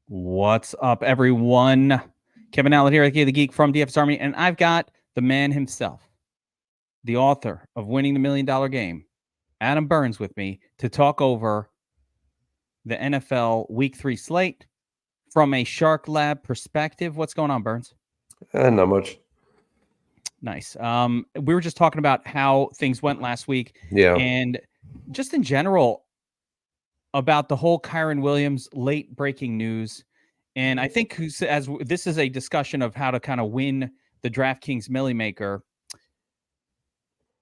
What's up, everyone? Kevin Allen here, aka the Geek from DFS Army, and I've got the man himself, the author of Winning the $1 Million Game, Adam Burns, with me to talk over the NFL Week 3 slate from a Shark Lab perspective. What's going on, Burns? Not much. Nice. We were just talking about how things went last week, Yeah. and just in general about the whole Kyren Williams late breaking news. And I think as this is a discussion of how to kind of win the DraftKings Millie Maker,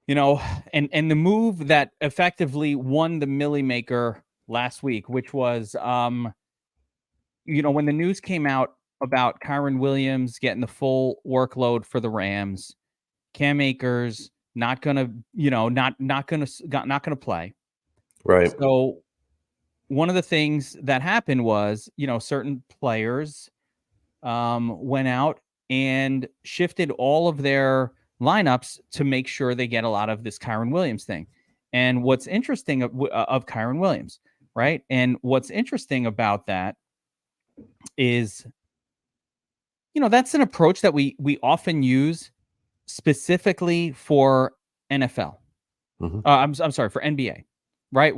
you know, and the move that effectively won the Millie Maker last week, which was, when the news came out about Kyren Williams getting the full workload for the Rams, Cam Akers not gonna play. Right. So one of the things that happened was, certain players went out and shifted all of their lineups to make sure they get a lot of this Kyren Williams thing. And what's interesting of Kyren Williams, right? And what's interesting about that is, that's an approach that we often use specifically for NFL. Mm-hmm. I'm sorry, for NBA, right?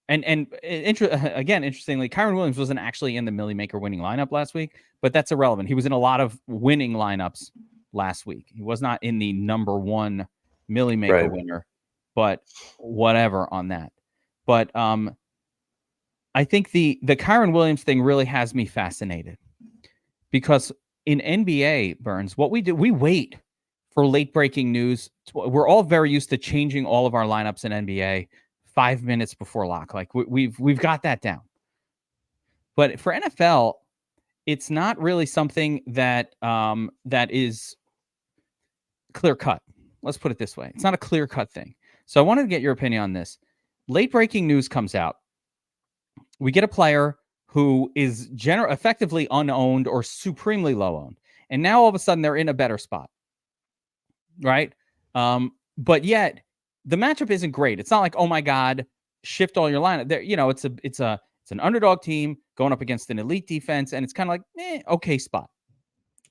Interestingly, Kyren Williams wasn't actually in the Millie Maker winning lineup last week, but that's irrelevant. He was in a lot of winning lineups last week. He was not in the number one Millie Maker winner, but whatever on that. But I think the Kyren Williams thing really has me fascinated because in NBA, Burns, what we do, we wait for late breaking news. We're all very used to changing all of our lineups in NBA 5 minutes before lock. Like we've got that down. But for NFL, it's not really something that that is clear cut. Let's put it this way. It's not a clear cut thing. So I wanted to get your opinion on this. Late breaking news comes out. We get a player who is effectively unowned or supremely low owned. And now all of a sudden they're in a better spot. Right? But yet the matchup isn't great. It's not like, oh my God, shift all your lineup. There, it's an underdog team going up against an elite defense, and it's kind of like, okay spot.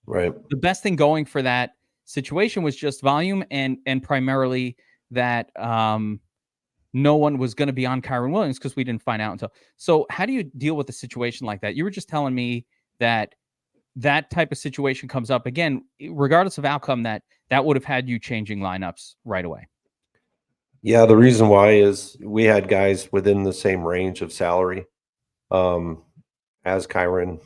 Right. The best thing going for that situation was just volume and primarily that no one was going to be on Kyren Williams because we didn't find out until. So how do you deal with a situation like that? You were just telling me that type of situation comes up again, regardless of outcome, that would have had you changing lineups right away. Yeah, the reason why is we had guys within the same range of salary as Kyren.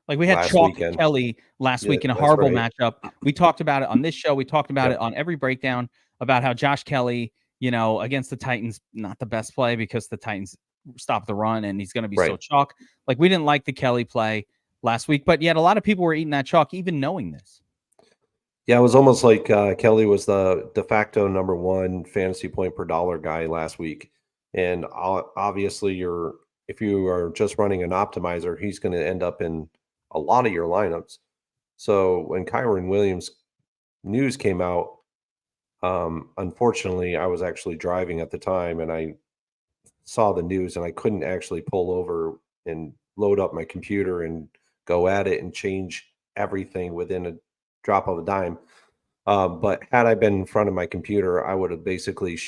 Like we had Chalk Kelly last week in a horrible matchup. We talked about it on this show. We talked about it on every breakdown about how Josh Kelly, against the Titans, not the best play because the Titans stopped the run and he's going to be so chalk. Like we didn't like the Kelly play last week, but yet a lot of people were eating that chalk, even knowing this. Yeah, it was almost like Kelly was the de facto number one fantasy point per dollar guy last week. And obviously if you are just running an optimizer, he's going to end up in a lot of your lineups. So when Kyren Williams news came out, unfortunately, I was actually driving at the time and I saw the news and I couldn't actually pull over and load up my computer and go at it and change everything within a drop of a dime. But had I been in front of my computer, I would have basically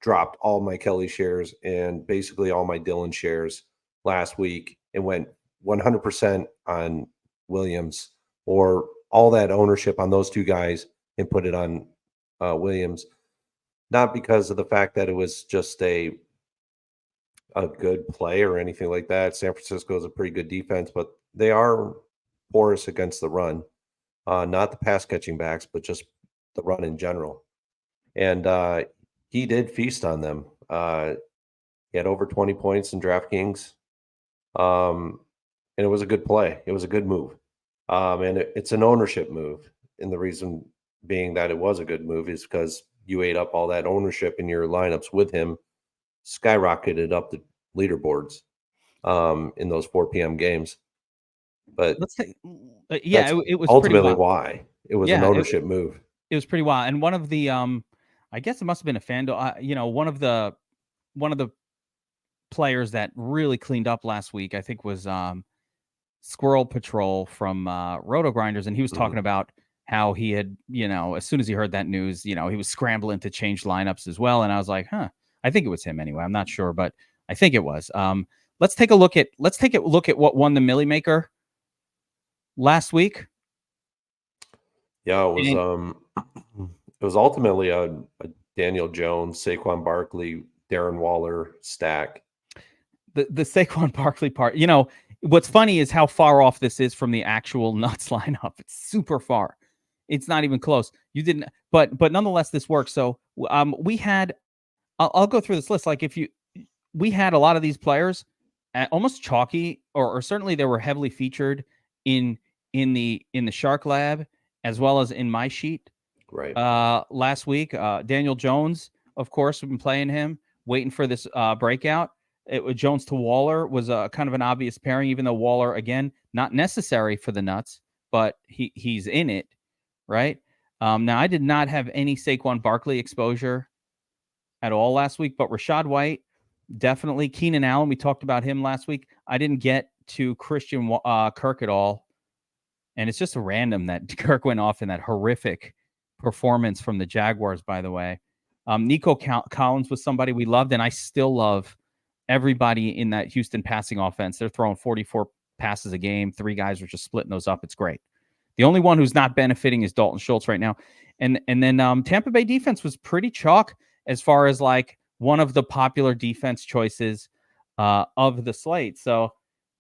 dropped all my Kelly shares and basically all my Dylan shares last week and went 100% on Williams, or all that ownership on those two guys and put it on Williams. Not because of the fact that it was just a good play or anything like that. San Francisco is a pretty good defense, but they are porous against the run. Not the pass catching backs, but just the run in general. And he did feast on them. He had over 20 points in DraftKings. And it was a good play. It was a good move. And it's an ownership move. And the reason being that it was a good move is because you ate up all that ownership in your lineups with him, skyrocketed up the leaderboards in those 4 p.m. games. But let's say, it was ultimately why it was an ownership move. It was pretty wild. And one of the, I guess it must have been a FanDuel. One of the players that really cleaned up last week, I think, was Squirrel Patrol from Roto Grinders, and he was talking about how he had, as soon as he heard that news, he was scrambling to change lineups as well. And I was like, I think it was him anyway. I'm not sure, but I think it was. Let's take a look at what won the Millie Maker last week. Yeah, it was ultimately a Daniel Jones, Saquon Barkley, Darren Waller stack. The Saquon Barkley part, what's funny is how far off this is from the actual nuts lineup. It's super far. It's not even close. You didn't, but nonetheless, this works. So we had, I'll go through this list. Like we had a lot of these players at almost chalky, or certainly they were heavily featured in the Shark Lab as well as in my sheet. Right. Last week, Daniel Jones, of course, we've been playing him, waiting for this breakout. Jones to Waller was kind of an obvious pairing, even though Waller, again, not necessary for the nuts, but he's in it, right? Now, I did not have any Saquon Barkley exposure at all last week, but Rachaad White, definitely. Keenan Allen, we talked about him last week. I didn't get to Christian Kirk at all, and it's just a random that Kirk went off in that horrific performance from the Jaguars, by the way. Nico Collins was somebody we loved, and I still love everybody in that Houston passing offense. They're throwing 44 passes a game. 3 guys are just splitting those up. It's great. The only one who's not benefiting is Dalton Schultz right now. And then Tampa Bay defense was pretty chalk as far as like one of the popular defense choices of the slate. So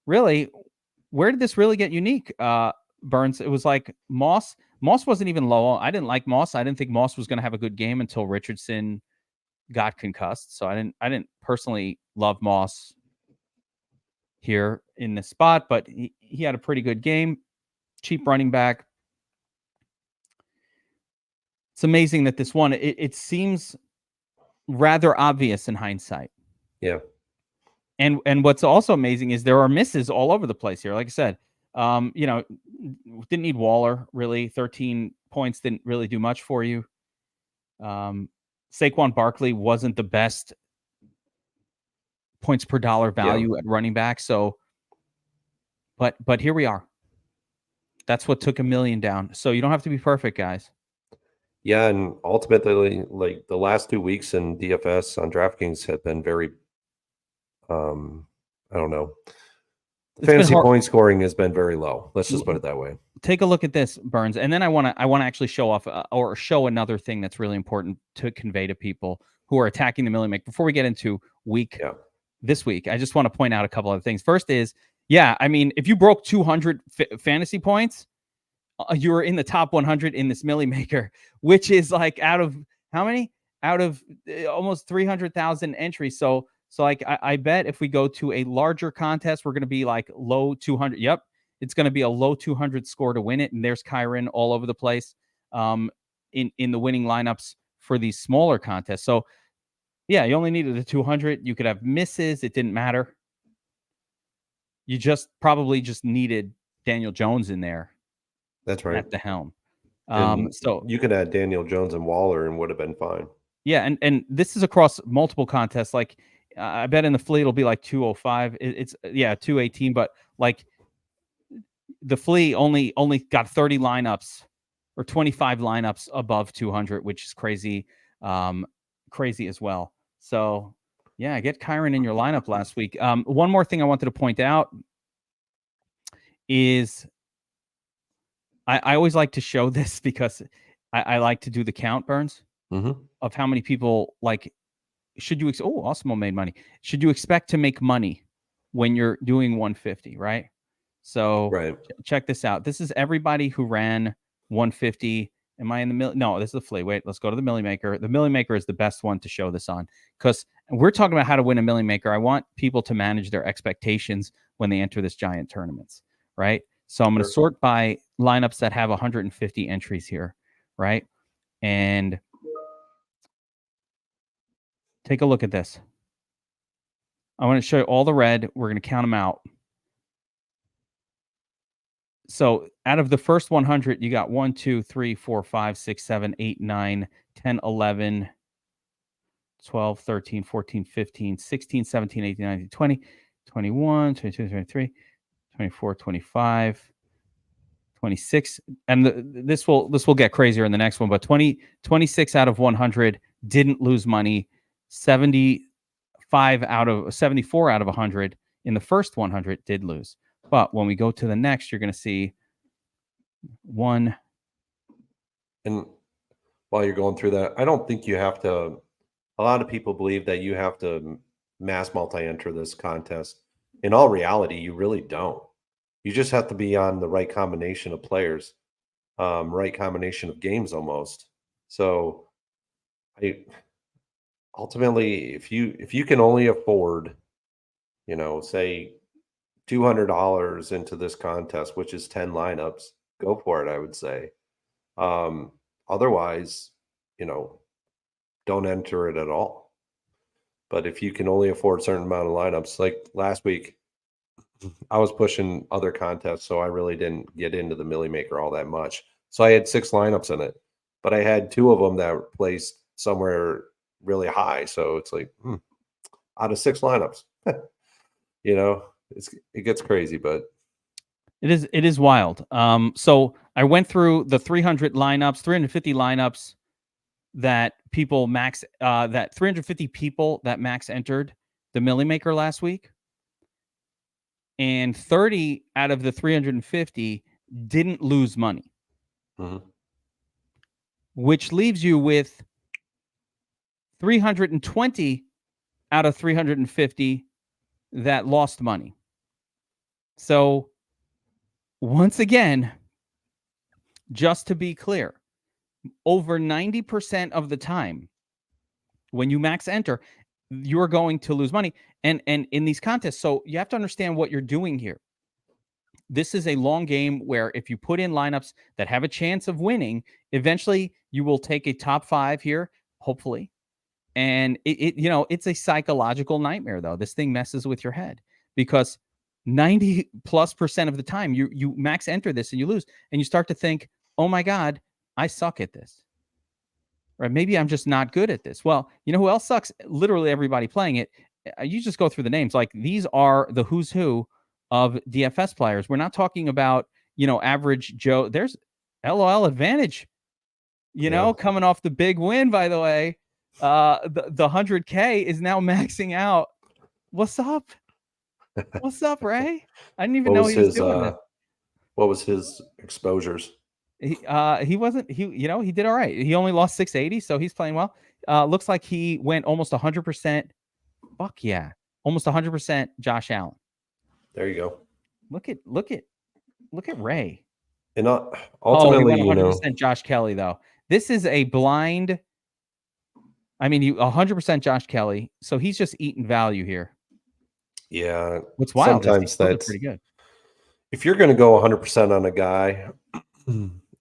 really, where did this really get unique, Burns? It was like Moss. Moss wasn't even low. I didn't like Moss. I didn't think Moss was going to have a good game until Richardson got concussed. So I didn't personally love Moss here in this spot, but he had a pretty good game. Cheap running back. It's amazing that this one, it seems rather obvious in hindsight. Yeah. And what's also amazing is there are misses all over the place here. Like I said, didn't need Waller really. 13 points didn't really do much for you. Saquon Barkley wasn't the best points per dollar value at running back. So, but here we are. That's what took $1 million down. So you don't have to be perfect, guys. Yeah, and ultimately, like the last 2 weeks in DFS on DraftKings have been very, I don't know. The fantasy point scoring has been very low. Let's just put it that way. Take a look at this, Burns, and then I want to actually show off or show another thing that's really important to convey to people who are attacking the Millie Make. Before we get into this week, I just want to point out a couple of things. First is, I mean, if you broke 200 fantasy points, you were in the top 100 in this Millie Maker, which is like out of how many? Out of almost 300,000 entries. So like I bet if we go to a larger contest, we're going to be like low 200. Yep. It's going to be a low 200 score to win it. And there's Kyron all over the place in the winning lineups for these smaller contests. So yeah, you only needed a 200. You could have misses. It didn't matter. You probably just needed Daniel Jones in there. That's right. At the helm. So you could add Daniel Jones and Waller and would have been fine. Yeah, and this is across multiple contests. Like I bet in the flea it'll be like 205. It's 218, but like the flea only got 30 lineups or 25 lineups above 200, which is crazy, crazy as well. So yeah, get Kyron in your lineup last week. One more thing I wanted to point out is I always like to show this because I like to do the count, Burns, of how many people should you Osmo made money. Should you expect to make money when you're doing 150, right? So check this out. This is everybody who ran 150. Am I in the middle? No, this is the flea. Wait, let's go to the Millie Maker. The Millie Maker is the best one to show this on because we're talking about how to win a Millie Maker. I want people to manage their expectations when they enter this giant tournaments, right? So I'm going to sort by lineups that have 150 entries here, right? And take a look at this. I want to show you all the red. We're going to count them out. So out of the first 100, you got 1, 2, 3, 4, 5, 6, 7, 8, 9, 10, 11, 12, 13, 14, 15, 16, 17, 18, 19, 20, 21, 22, 23, 24, 25, 26, and this will get crazier in the next one, but 26 out of 100 didn't lose money. 74 out of 100 in the first 100 did lose. But when we go to the next, you're going to see one. And while you're going through that, I don't think you have to. A lot of people believe that you have to mass multi-enter this contest. In all reality, you really don't. You just have to be on the right combination of players, right combination of games almost. So ultimately, if you can only afford, say $200 into this contest, which is 10 lineups, go for it, I would say. Otherwise, don't enter it at all. But if you can only afford a certain amount of lineups, like last week, I was pushing other contests, so I really didn't get into the Millie Maker all that much. So I had 6 lineups in it, but I had 2 of them that were placed somewhere really high. So it's like, out of 6 lineups, it gets crazy, but it is wild. So I went through the 350 lineups that people that 350 people that max entered the Millie Maker last week. And 30 out of the 350 didn't lose money, which leaves you with 320 out of 350 that lost money. So once again, just to be clear, over 90% of the time when you max enter, you're going to lose money. And in these contests, so you have to understand what you're doing here. This is a long game where if you put in lineups that have a chance of winning, eventually you will take a top 5 here, hopefully. And it's a psychological nightmare, though. This thing messes with your head because 90+% of the time you max enter this and you lose, and you start to think, oh my God, I suck at this. Right? Maybe I'm just not good at this. Well, you know who else sucks? Literally everybody playing it. You just go through the names. Like, these are the who's who of DFS players. We're not talking about, average Joe. There's LOL Advantage, coming off the big win, by the way. The 100K is now maxing out. What's up? What's up, Ray? I didn't even know he was doing this. What was his exposures? He did all right. He only lost 680, so he's playing well. Looks like he went almost 100%. Fuck yeah. Almost 100% Josh Allen. There you go. Look at Ray. And ultimately, he went 100% Josh Kelly, though. This is a blind. I mean, you 100% Josh Kelly, so he's just eating value here. Yeah. What's wild sometimes that's pretty good. If you're going to go 100% on a guy,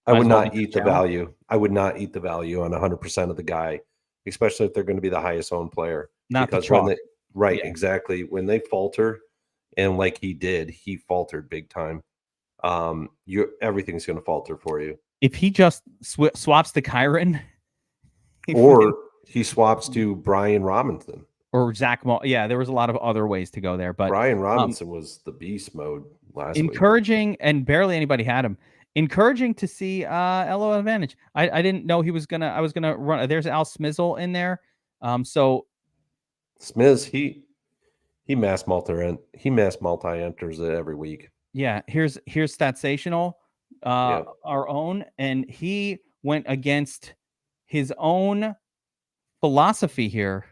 I would not eat the value. I would not eat the value on 100% of the guy, especially if they're going to be the highest owned player. Not because exactly. When they falter, and like he faltered big time. Everything's going to falter for you. If he just swaps to Kyron, or he swaps to Brian Robinson or Zach Moss. Yeah, there was a lot of other ways to go there, but Brian Robinson was the beast mode last week. Encouraging, and barely anybody had him. Encouraging to see LO Advantage. I didn't know I was gonna run. There's Al Smizzle in there. So Smiz, he mass multi enters it every week. Yeah, here's Statsational, our own, and he went against his own philosophy here.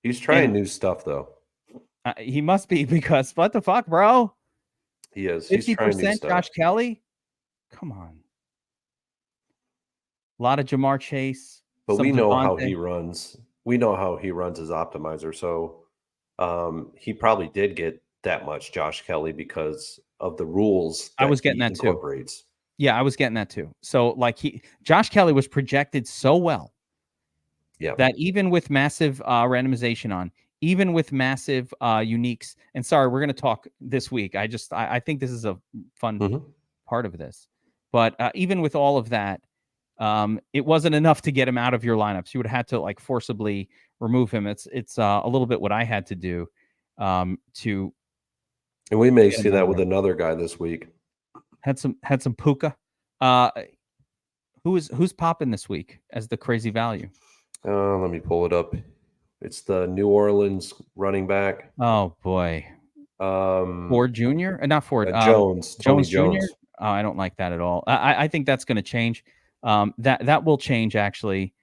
He's trying new stuff, though. He must be, because what the fuck, bro? He is. He's trying new stuff. Josh Kelly? Come on. A lot of Jamar Chase. But we know how he runs. We know how he runs his optimizer. So he probably did get that much Josh Kelly because of the rules that I was getting that incorporates. Too. Yeah, I was getting that too. So like Josh Kelly was projected so well that even with massive randomization on, even with massive uniques, and sorry, we're going to talk this week. I think this is a fun part of this. But even with all of that, it wasn't enough to get him out of your lineups. You would have had to like forcibly remove him. It's a little bit what I had to do to And we may see that with another guy this week. Had some Puka. Who's popping this week as the crazy value? Let me pull it up. It's the New Orleans running back. Oh boy. Ford Jr. Not Ford. Jones. Tony Jones Jr. Oh, I don't like that at all. I think that's going to change. That will change actually,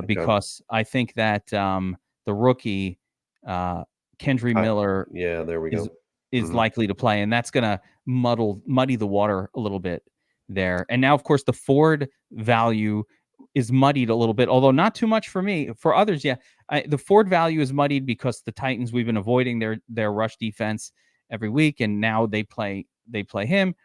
because I think that the rookie Kendry Miller, yeah, there we go, is likely to play, and that's going to muddy the water a little bit there. And now, of course, the Ford value is muddied a little bit, although not too much for me. For others, yeah, the Ford value is muddied because the Titans, we've been avoiding their rush defense every week, and now they play him,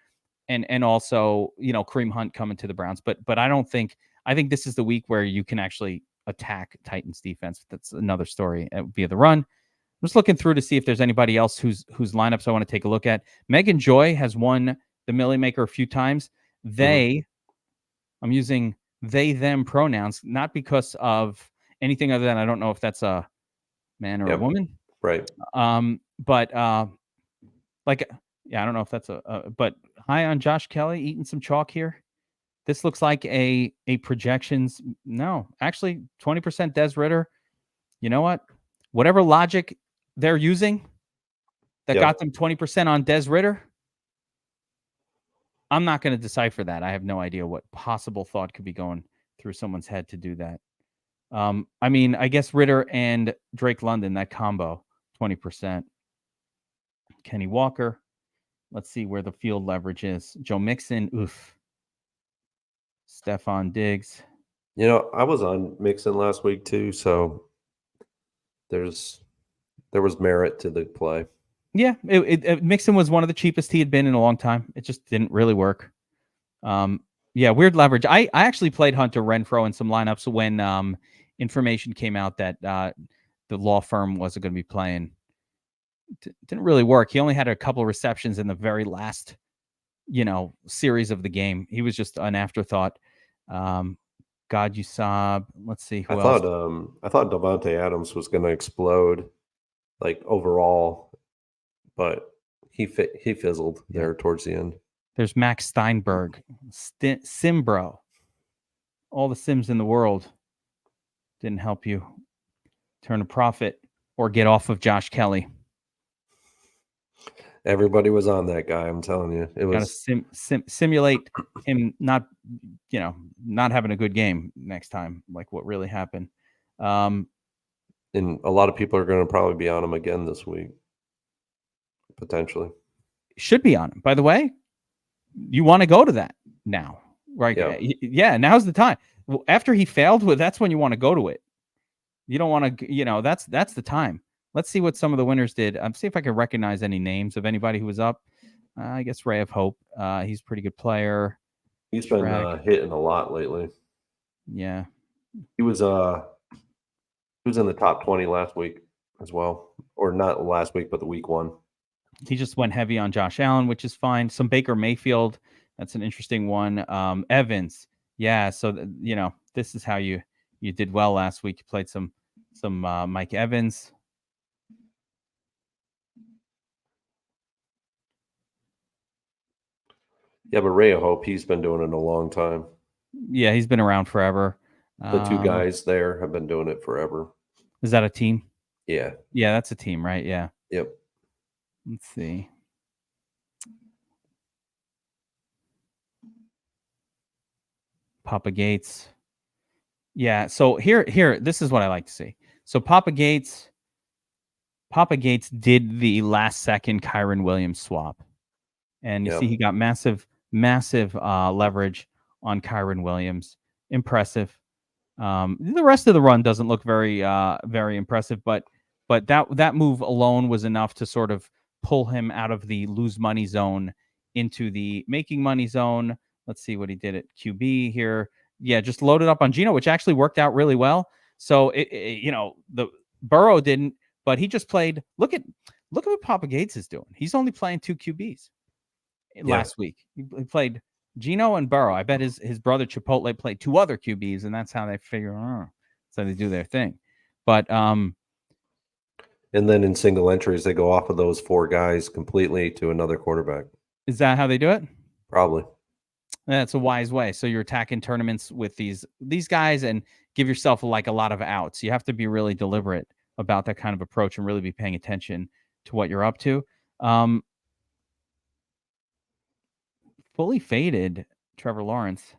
and also Kareem Hunt coming to the Browns. But I think this is the week where you can actually attack Titans defense. That's another story via the run. I'm just looking through to see if there's anybody else whose lineups I want to take a look at. Megan Joy has won the Millie Maker a few times. I'm using they, them pronouns, not because of anything other than I don't know if that's a man or a woman. Right. But I don't know if that's but high on Josh Kelly, eating some chalk here. This looks like a projections. No, actually 20% Des Ridder. You know what? Whatever logic they're using that got them 20% on Des Ridder, I'm not going to decipher that. I have no idea what possible thought could be going through someone's head to do that. I mean, I guess Ridder and Drake London, that combo, 20%. Kenny Walker. Let's see where the field leverage is. Joe Mixon, oof. Stephon Diggs. I was on Mixon last week too, so there was merit to the play. Yeah, Mixon was one of the cheapest he had been in a long time. It just didn't really work. Weird leverage. I actually played Hunter Renfrow in some lineups when information came out that the law firm wasn't going to be playing. Didn't really work. He only had a couple of receptions in the very last, series of the game. He was just an afterthought. God, you sob. Let's see who else. I thought Devontae Adams was going to explode, like overall, but he fizzled there towards the end. There's Max Steinberg, Simbro. All the Sims in the world didn't help you turn a profit or get off of Josh Kelly. Everybody was on that guy. I'm telling you, it was got to simulate him not having a good game next time, like what really happened. And a lot of people are going to probably be on him again this week, potentially. Should be on him. By the way, you want to go to that now, right? Yeah, now's the time. After he failed, that's when you want to go to it. You don't want to, that's the time. Let's see what some of the winners did. See if I can recognize any names of anybody who was up. I guess Ray of Hope. He's a pretty good player. He's been hitting a lot lately. Yeah. He was in the top 20 last week as well. Or not last week, but the week one. He just went heavy on Josh Allen, which is fine. Some Baker Mayfield. That's an interesting one. Evans. Yeah. So, this is how you did well last week. You played some Mike Evans. Yeah, but Ray of Hope, he's been doing it a long time. Yeah, he's been around forever. The two guys there have been doing it forever. Is that a team? Yeah. Yeah, that's a team, right? Yeah. Yep. Let's see. Papa Gates. Yeah, so here, this is what I like to see. So Papa Gates did the last second Kyren Williams swap. And you see he got massive leverage on Kyren Williams. Impressive. The rest of the run doesn't look very impressive, but that move alone was enough to sort of pull him out of the lose money zone into the making money zone. Let's see what he did at QB here. Yeah, just loaded up on Geno, which actually worked out really well. So the Burrow didn't, but he just played. Look at what Papa Gates is doing. He's only playing 2 QBs last week. He played Geno and Burrow. I bet his brother Chipotle played 2 other QBs, and that's how they figure. So they do their thing. But And then in single entries, they go off of those 4 guys completely to another quarterback. Is that how they do it? Probably. That's a wise way. So you're attacking tournaments with these guys and give yourself like a lot of outs. You have to be really deliberate about that kind of approach and really be paying attention to what you're up to. Fully faded Trevor Lawrence.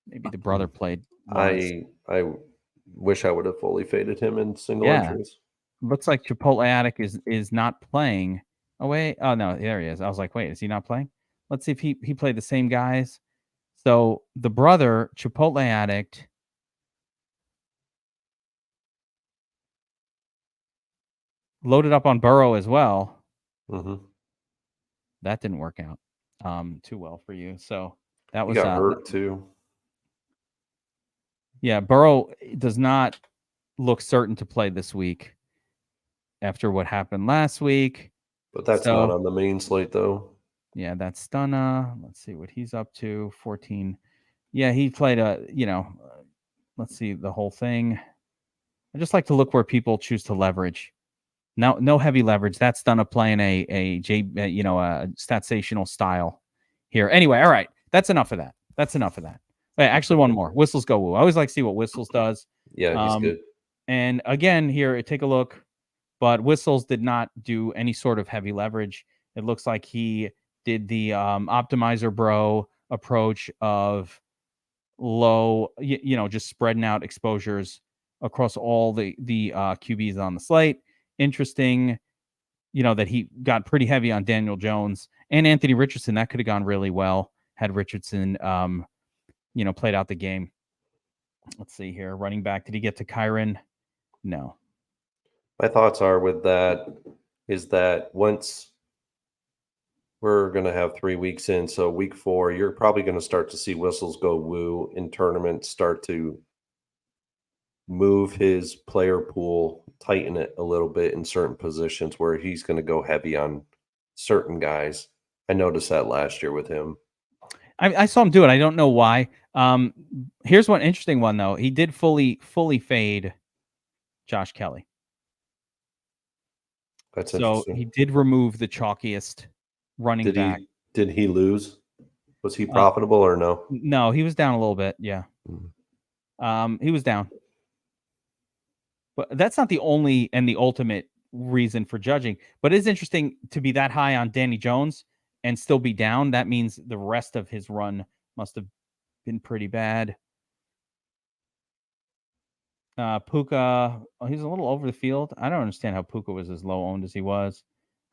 Maybe the brother played Lawrence. I wish I would have fully faded him in single entries. Looks like Chipotle Attic is not playing. Oh wait, oh no, there he is. I was like, wait, is he not playing? Let's see if he played the same guys. So the brother, Chipotle Addict, loaded up on Burrow as well. Mm-hmm. That didn't work out too well for you. So that was he got hurt too. Yeah, Burrow does not look certain to play this week after what happened last week. But that's not on the main slate, though. Yeah, that's Stunna. Let's see what he's up to. 14. Yeah, he played let's see the whole thing. I just like to look where people choose to leverage. Now, no heavy leverage. That's Stunna playing a statsational style here. Anyway, all right. That's enough of that. Wait, actually, one more. Whistles go woo. I always like to see what Whistles does. Yeah, he's good. And again, here, take a look. But Whistles did not do any sort of heavy leverage. It looks like he did the optimizer bro approach of low, just spreading out exposures across all the QBs on the slate. Interesting, that he got pretty heavy on Daniel Jones and Anthony Richardson. That could have gone really well had Richardson, played out the game. Let's see here. Running back. Did he get to Kyron? No. My thoughts are with that is that once we're going to have 3 weeks in, so week 4, you're probably going to start to see Whistles go woo in tournaments, start to move his player pool, tighten it a little bit in certain positions where he's going to go heavy on certain guys. I noticed that last year with him. I saw him do it. I don't know why. Here's one interesting one, though. He did fully fade Josh Kelly. That's so interesting. He did remove the chalkiest running back. Did he lose? Was he profitable or no? No, he was down a little bit. Yeah. He was down. But that's not the only and the ultimate reason for judging. But it's interesting to be that high on Danny Jones and still be down. That means the rest of his run must have been pretty bad. Puka, he's a little over the field. I don't understand how Puka was as low owned as he was.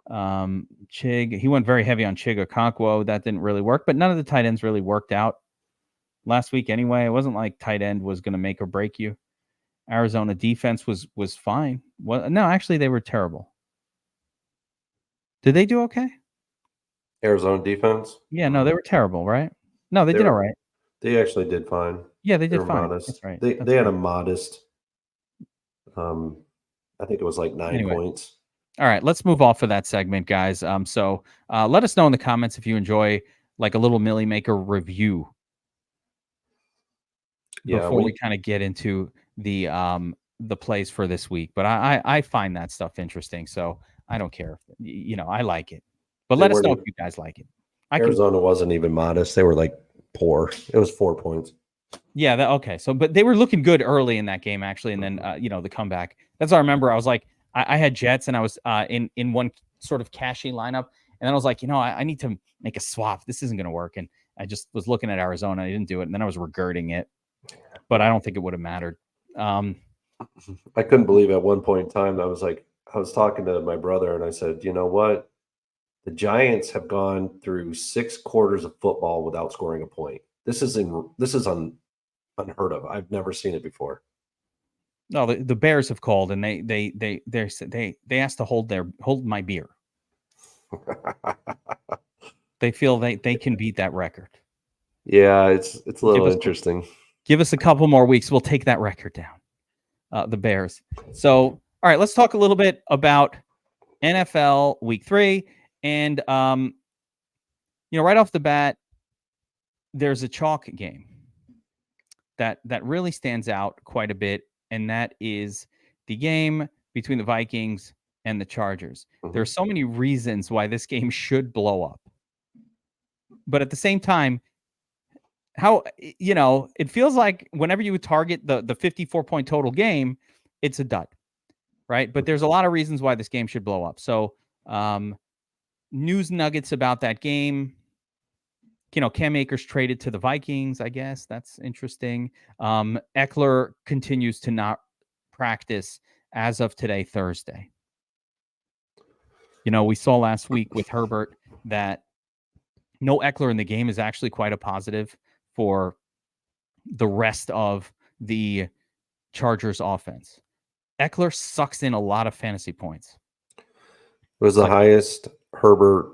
Chig, he went very heavy on Chig Okonkwo. That didn't really work, but none of the tight ends really worked out last week anyway. It wasn't like tight end was going to make or break you. Arizona defense was fine. Well, no, actually they were terrible. Did they do okay? Arizona defense? Yeah, no, they were terrible, right? No, they did all right. They actually did fine. Yeah, they did fine. Modest. That's right. They had a modest. I think it was like 9 points. All right, let's move off of that segment, guys. So let us know in the comments if you enjoy like a little Millie Maker review. Yeah, before we kind of get into the plays for this week, but I find that stuff interesting, so I don't care. I like it, but let us know if you guys like it. Arizona wasn't even modest; they were like poor. It was 4 points. Yeah. Okay. So, but they were looking good early in that game, actually, and then the comeback. That's what I remember. I was like, I had Jets, and I was in one sort of cashy lineup, and then I was like, I need to make a swap. This isn't going to work, and I just was looking at Arizona. I didn't do it, and then I was regretting it, but I don't think it would have mattered. I couldn't believe at one point in time I was talking to my brother, and I said, you know what? The Giants have gone through 6 quarters of football without scoring a point. This is unheard of. I've never seen it before. No, the Bears have called, and they asked to hold my beer. They feel they can beat that record. Yeah, it's a little interesting. Give us a couple more weeks. We'll take that record down. The Bears. So, all right, let's talk a little bit about NFL Week 3. And, right off the bat, there's a chalk game that really stands out quite a bit, and that is the game between the Vikings and the Chargers. Mhm. There are so many reasons why this game should blow up. But at the same time, it feels like whenever you target the 54-point total game, it's a dud, right? But there's a lot of reasons why this game should blow up. So, news nuggets about that game. Cam Akers traded to the Vikings, I guess. That's interesting. Eckler continues to not practice as of today, Thursday. We saw last week with Herbert that no Eckler in the game is actually quite a positive for the rest of the Chargers offense. Eckler sucks in a lot of fantasy points. It was the highest Herbert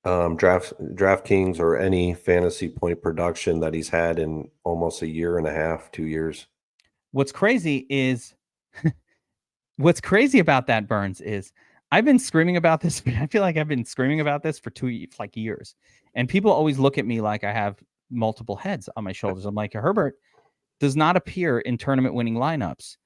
DraftKings or any fantasy point production that he's had in almost a year and a half, 2 years. What's crazy about that, Burns, is I've been screaming about this. I feel like I've been screaming about this for 2 years. And people always look at me like I have multiple heads on my shoulders. I'm like, Herbert does not appear in tournament winning lineups.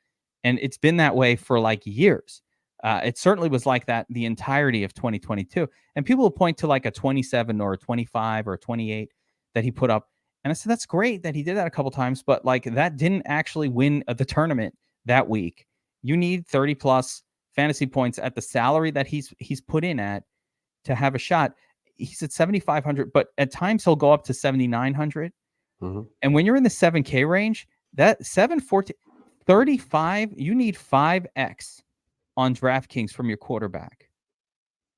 And it's been that way for years. It certainly was like that the entirety of 2022. And people will point to a 27 or a 25 or a 28 that he put up. And I said, that's great that he did that a couple times, but that didn't actually win the tournament that week. You need 30 plus fantasy points at the salary that he's put in at to have a shot. He's at 7,500, but at times he'll go up to 7,900. Mm-hmm. And when you're in the 7K range, that 714, 35, you need 5x on DraftKings from your quarterback,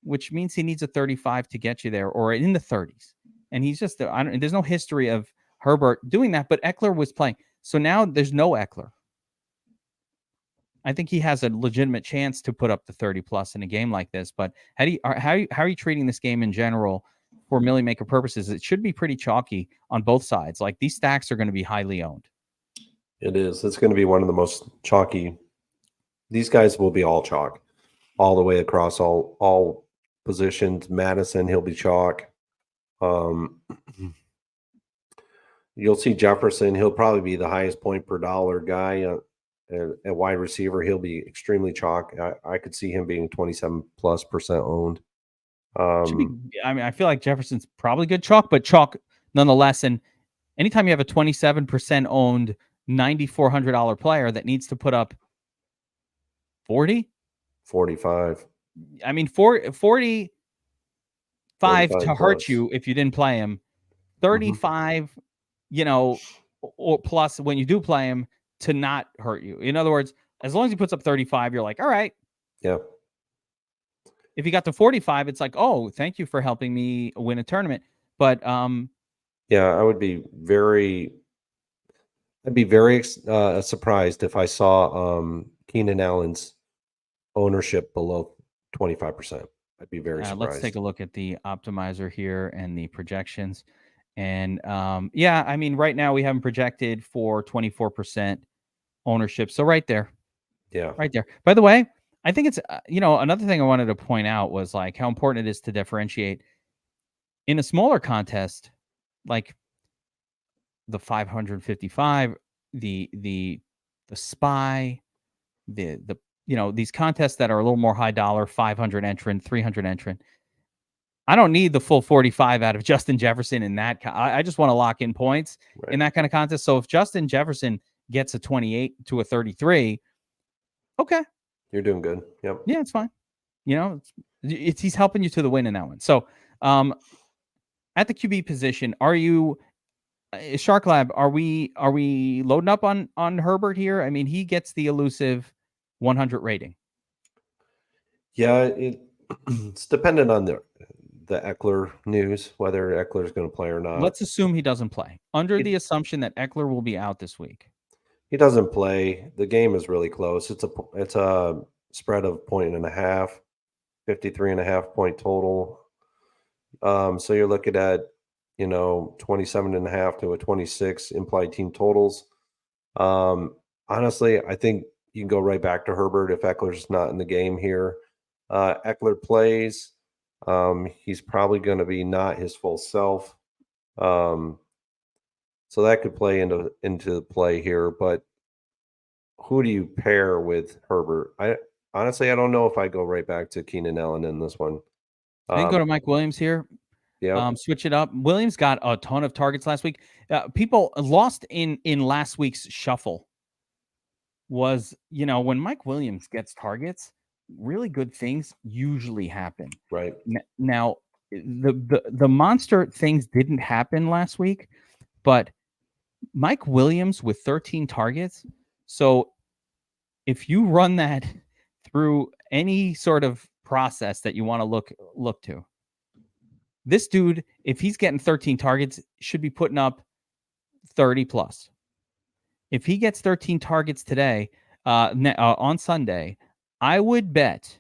which means he needs a 35 to get you there or in the 30s. And he's just, there's no history of Herbert doing that, but Eckler was playing. So now there's no Eckler. I think he has a legitimate chance to put up the 30 plus in a game like this. But how are you treating this game in general for Millie Maker purposes? It should be pretty chalky on both sides. These stacks are going to be highly owned. It is. It's going to be one of the most chalky. These guys will be all chalk, all the way across all positions. Madison, he'll be chalk. You'll see Jefferson. He'll probably be the highest point per dollar guy. At wide receiver, he'll be extremely chalk. I could see him being 27+% owned. I feel like Jefferson's probably good chalk, but chalk nonetheless. And anytime you have a 27% owned $9,400 player that needs to put up 40, 45. 45 to hurt plus. you if you didn't play him. 35, or plus when you do play him to not hurt you. In other words, as long as he puts up 35, you're like, all right. Yeah. If he got to 45, it's like, oh, thank you for helping me win a tournament. But yeah, I'd be very surprised if I saw Keenan Allen's ownership below 25%. I'd be very surprised. Let's take a look at the optimizer here and the projections. And right now we have him projected for 24% ownership. So right there. Yeah. Right there. By the way, I think it's, another thing I wanted to point out was how important it is to differentiate in a smaller contest, like the 555, the spy, the these contests that are a little more high dollar, 500 entrant, 300 entrant. I don't need the full 45 out of Justin Jefferson in that. I just want to lock in points in that kind of contest. So if Justin Jefferson gets a 28 to a 33, okay, you're doing good. Yep. Yeah, it's fine. He's helping you to the win in that one. So, at the QB position, are you Shark Lab? Are we loading up on Herbert here? I mean, he gets the elusive 100 rating. Yeah, it's dependent on the Eckler news, whether Eckler is going to play or not. Let's assume he doesn't play. Under the assumption that Eckler will be out this week. He doesn't play. The game is really close. It's a spread of 1.5, 53.5 point total. So you're looking at 27.5 to a 26 implied team totals. Honestly, I think you can go right back to Herbert if Eckler's not in the game here. Eckler plays. He's probably going to be not his full self. So that could play into play here. But who do you pair with Herbert? honestly, I don't know if I go right back to Keenan Allen in this one. I think go to Mike Williams here. Yeah, Switch it up. Williams got a ton of targets last week. People lost in last week's shuffle was, when Mike Williams gets targets, really good things usually happen. right. Now, the monster things didn't happen last week, but Mike Williams with 13 targets. So if you run that through any sort of process that you want to look to, this dude, if he's getting 13 targets, should be putting up 30 plus. If he gets 13 targets today, on Sunday, I would bet,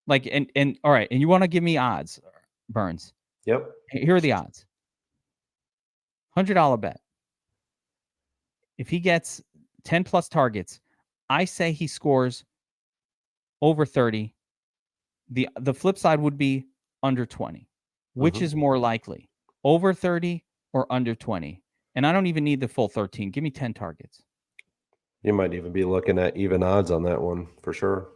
like, and all right, and you want to give me odds, Burns? Yep. Here are the odds. $100 bet. If he gets 10 plus targets, I say he scores over 30. The flip side would be under 20. Which is more likely, over 30 or under 20? And I don't even need the full 13. Give me 10 targets. You might even be looking at even odds on that one for sure.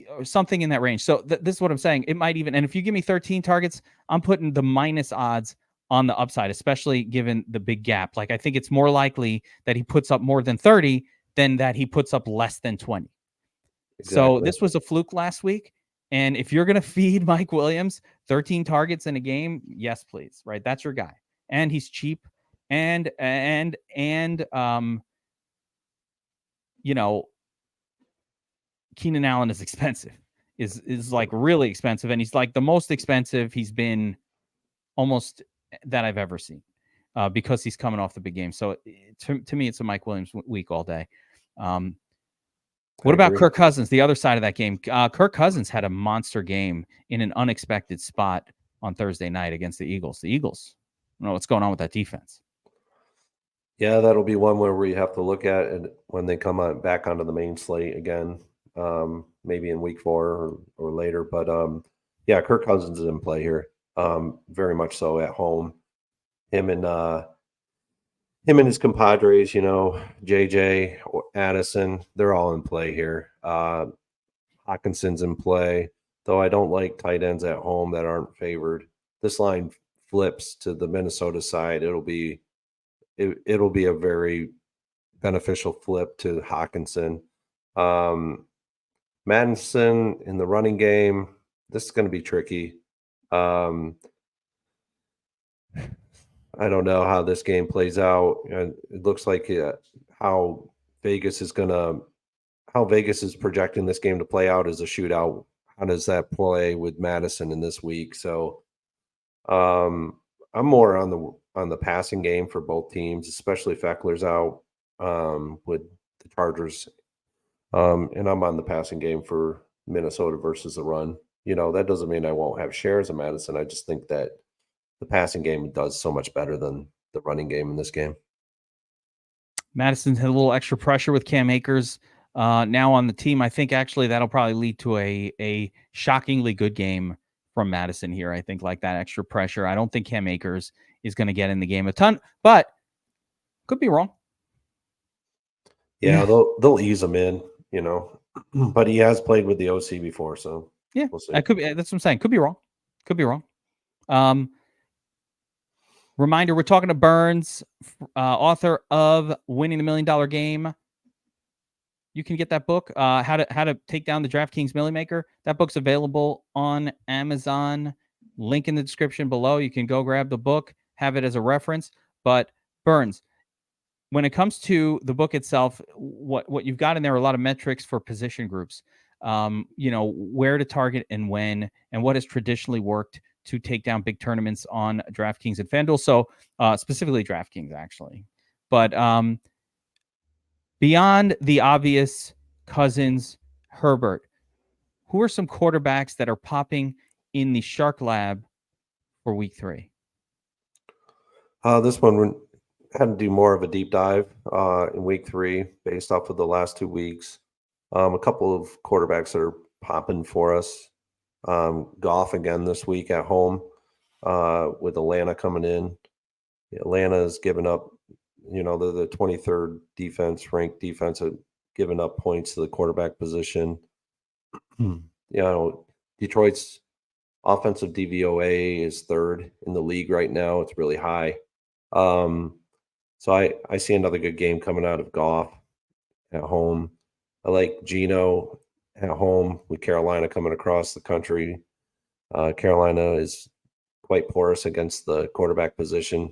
Or something in that range. So this is what I'm saying. It might even, and if you give me 13 targets, I'm putting the minus odds on the upside, especially given the big gap. Like, I think it's more likely that he puts up more than 30 than that he puts up less than 20. Exactly. So this was a fluke last week. And if you're going to feed Mike Williams 13 targets in a game, yes, please. Right. That's your guy. And he's cheap. And Keenan Allen is expensive, is like really expensive. And he's like the most expensive he's been almost that I've ever seen, because he's coming off the big game. So to me, it's a Mike Williams week all day. What about Kirk Cousins, the other side of that game? Kirk Cousins had a monster game in an unexpected spot on Thursday night against the Eagles. The Eagles, I don't know what's going on with that defense. Yeah, that'll be one where we have to look at it when they come on back onto the main slate again, maybe in week 4 or later. But yeah, Kirk Cousins is in play here, very much so at home. Him and his compadres, JJ, or Addison, they're all in play here. Hawkinson's in play, though I don't like tight ends at home that aren't favored. This line flips to the Minnesota side. It'll be a very beneficial flip to Hawkinson. Madison in the running game, this is going to be tricky. I don't know how this game plays out. It looks like how Vegas is projecting this game to play out as a shootout. How does that play with Madison in this week? So I'm more on the passing game for both teams, especially if Eckler's out with the Chargers. And I'm on the passing game for Minnesota versus the run. That doesn't mean I won't have shares of Madison. I just think that the passing game does so much better than the running game in this game. Madison's had a little extra pressure with Cam Akers now on the team. I think actually that'll probably lead to a shockingly good game from Madison here. I think like that extra pressure. I don't think Cam Akers is going to get in the game a ton, but could be wrong. Yeah, they'll ease him in, but he has played with the OC before, so yeah, we'll see. That's what I'm saying. Could be wrong. Reminder, we're talking to Burns, author of Winning the $1 Million Game. You can get that book, how to take down the DraftKings Millie Maker. That book's available on Amazon. Link in the description below. You can go grab the book, have it as a reference. But Burns, when it comes to the book itself, what you've got in there are a lot of metrics for position groups. Where to target and when, and what has traditionally worked to take down big tournaments on DraftKings and FanDuel. So specifically DraftKings, actually. But beyond the obvious Cousins, Herbert, who are some quarterbacks that are popping in the Shark Lab for week 3? This one had to do more of a deep dive in week 3 based off of the last 2 weeks. A couple of quarterbacks that are popping for us. Goff again this week at home with Atlanta coming in. Atlanta has given up, the 23rd ranked defense, have given up points to the quarterback position. Detroit's offensive DVOA is third in the league right now. It's really high. So I see another good game coming out of Goff at home. I like Geno at home with Carolina coming across the country. Carolina is quite porous against the quarterback position.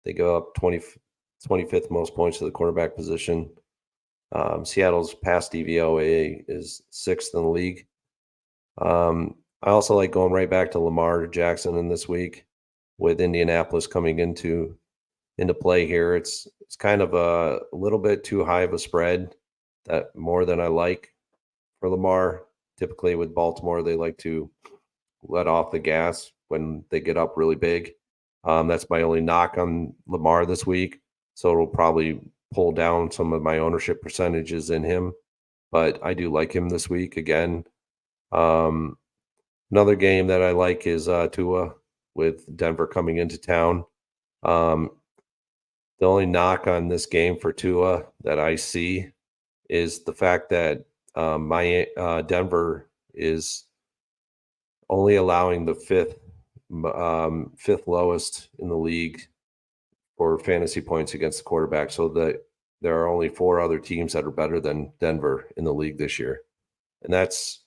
They go up 25th most points to the quarterback position. Seattle's pass DVOA is sixth in the league. I also like going right back to Lamar Jackson in this week with Indianapolis coming into play here. It's kind of a little bit too high of a spread, that more than I like for Lamar. Typically with Baltimore, they like to let off the gas when they get up really big. That's my only knock on Lamar this week. So it'll probably pull down some of my ownership percentages in him. But I do like him this week again. Another game that I like is Tua with Denver coming into town. The only knock on this game for Tua that I see is the fact that Denver is only allowing the fifth lowest in the league for fantasy points against the quarterback. So that there are only 4 other teams that are better than Denver in the league this year, and that's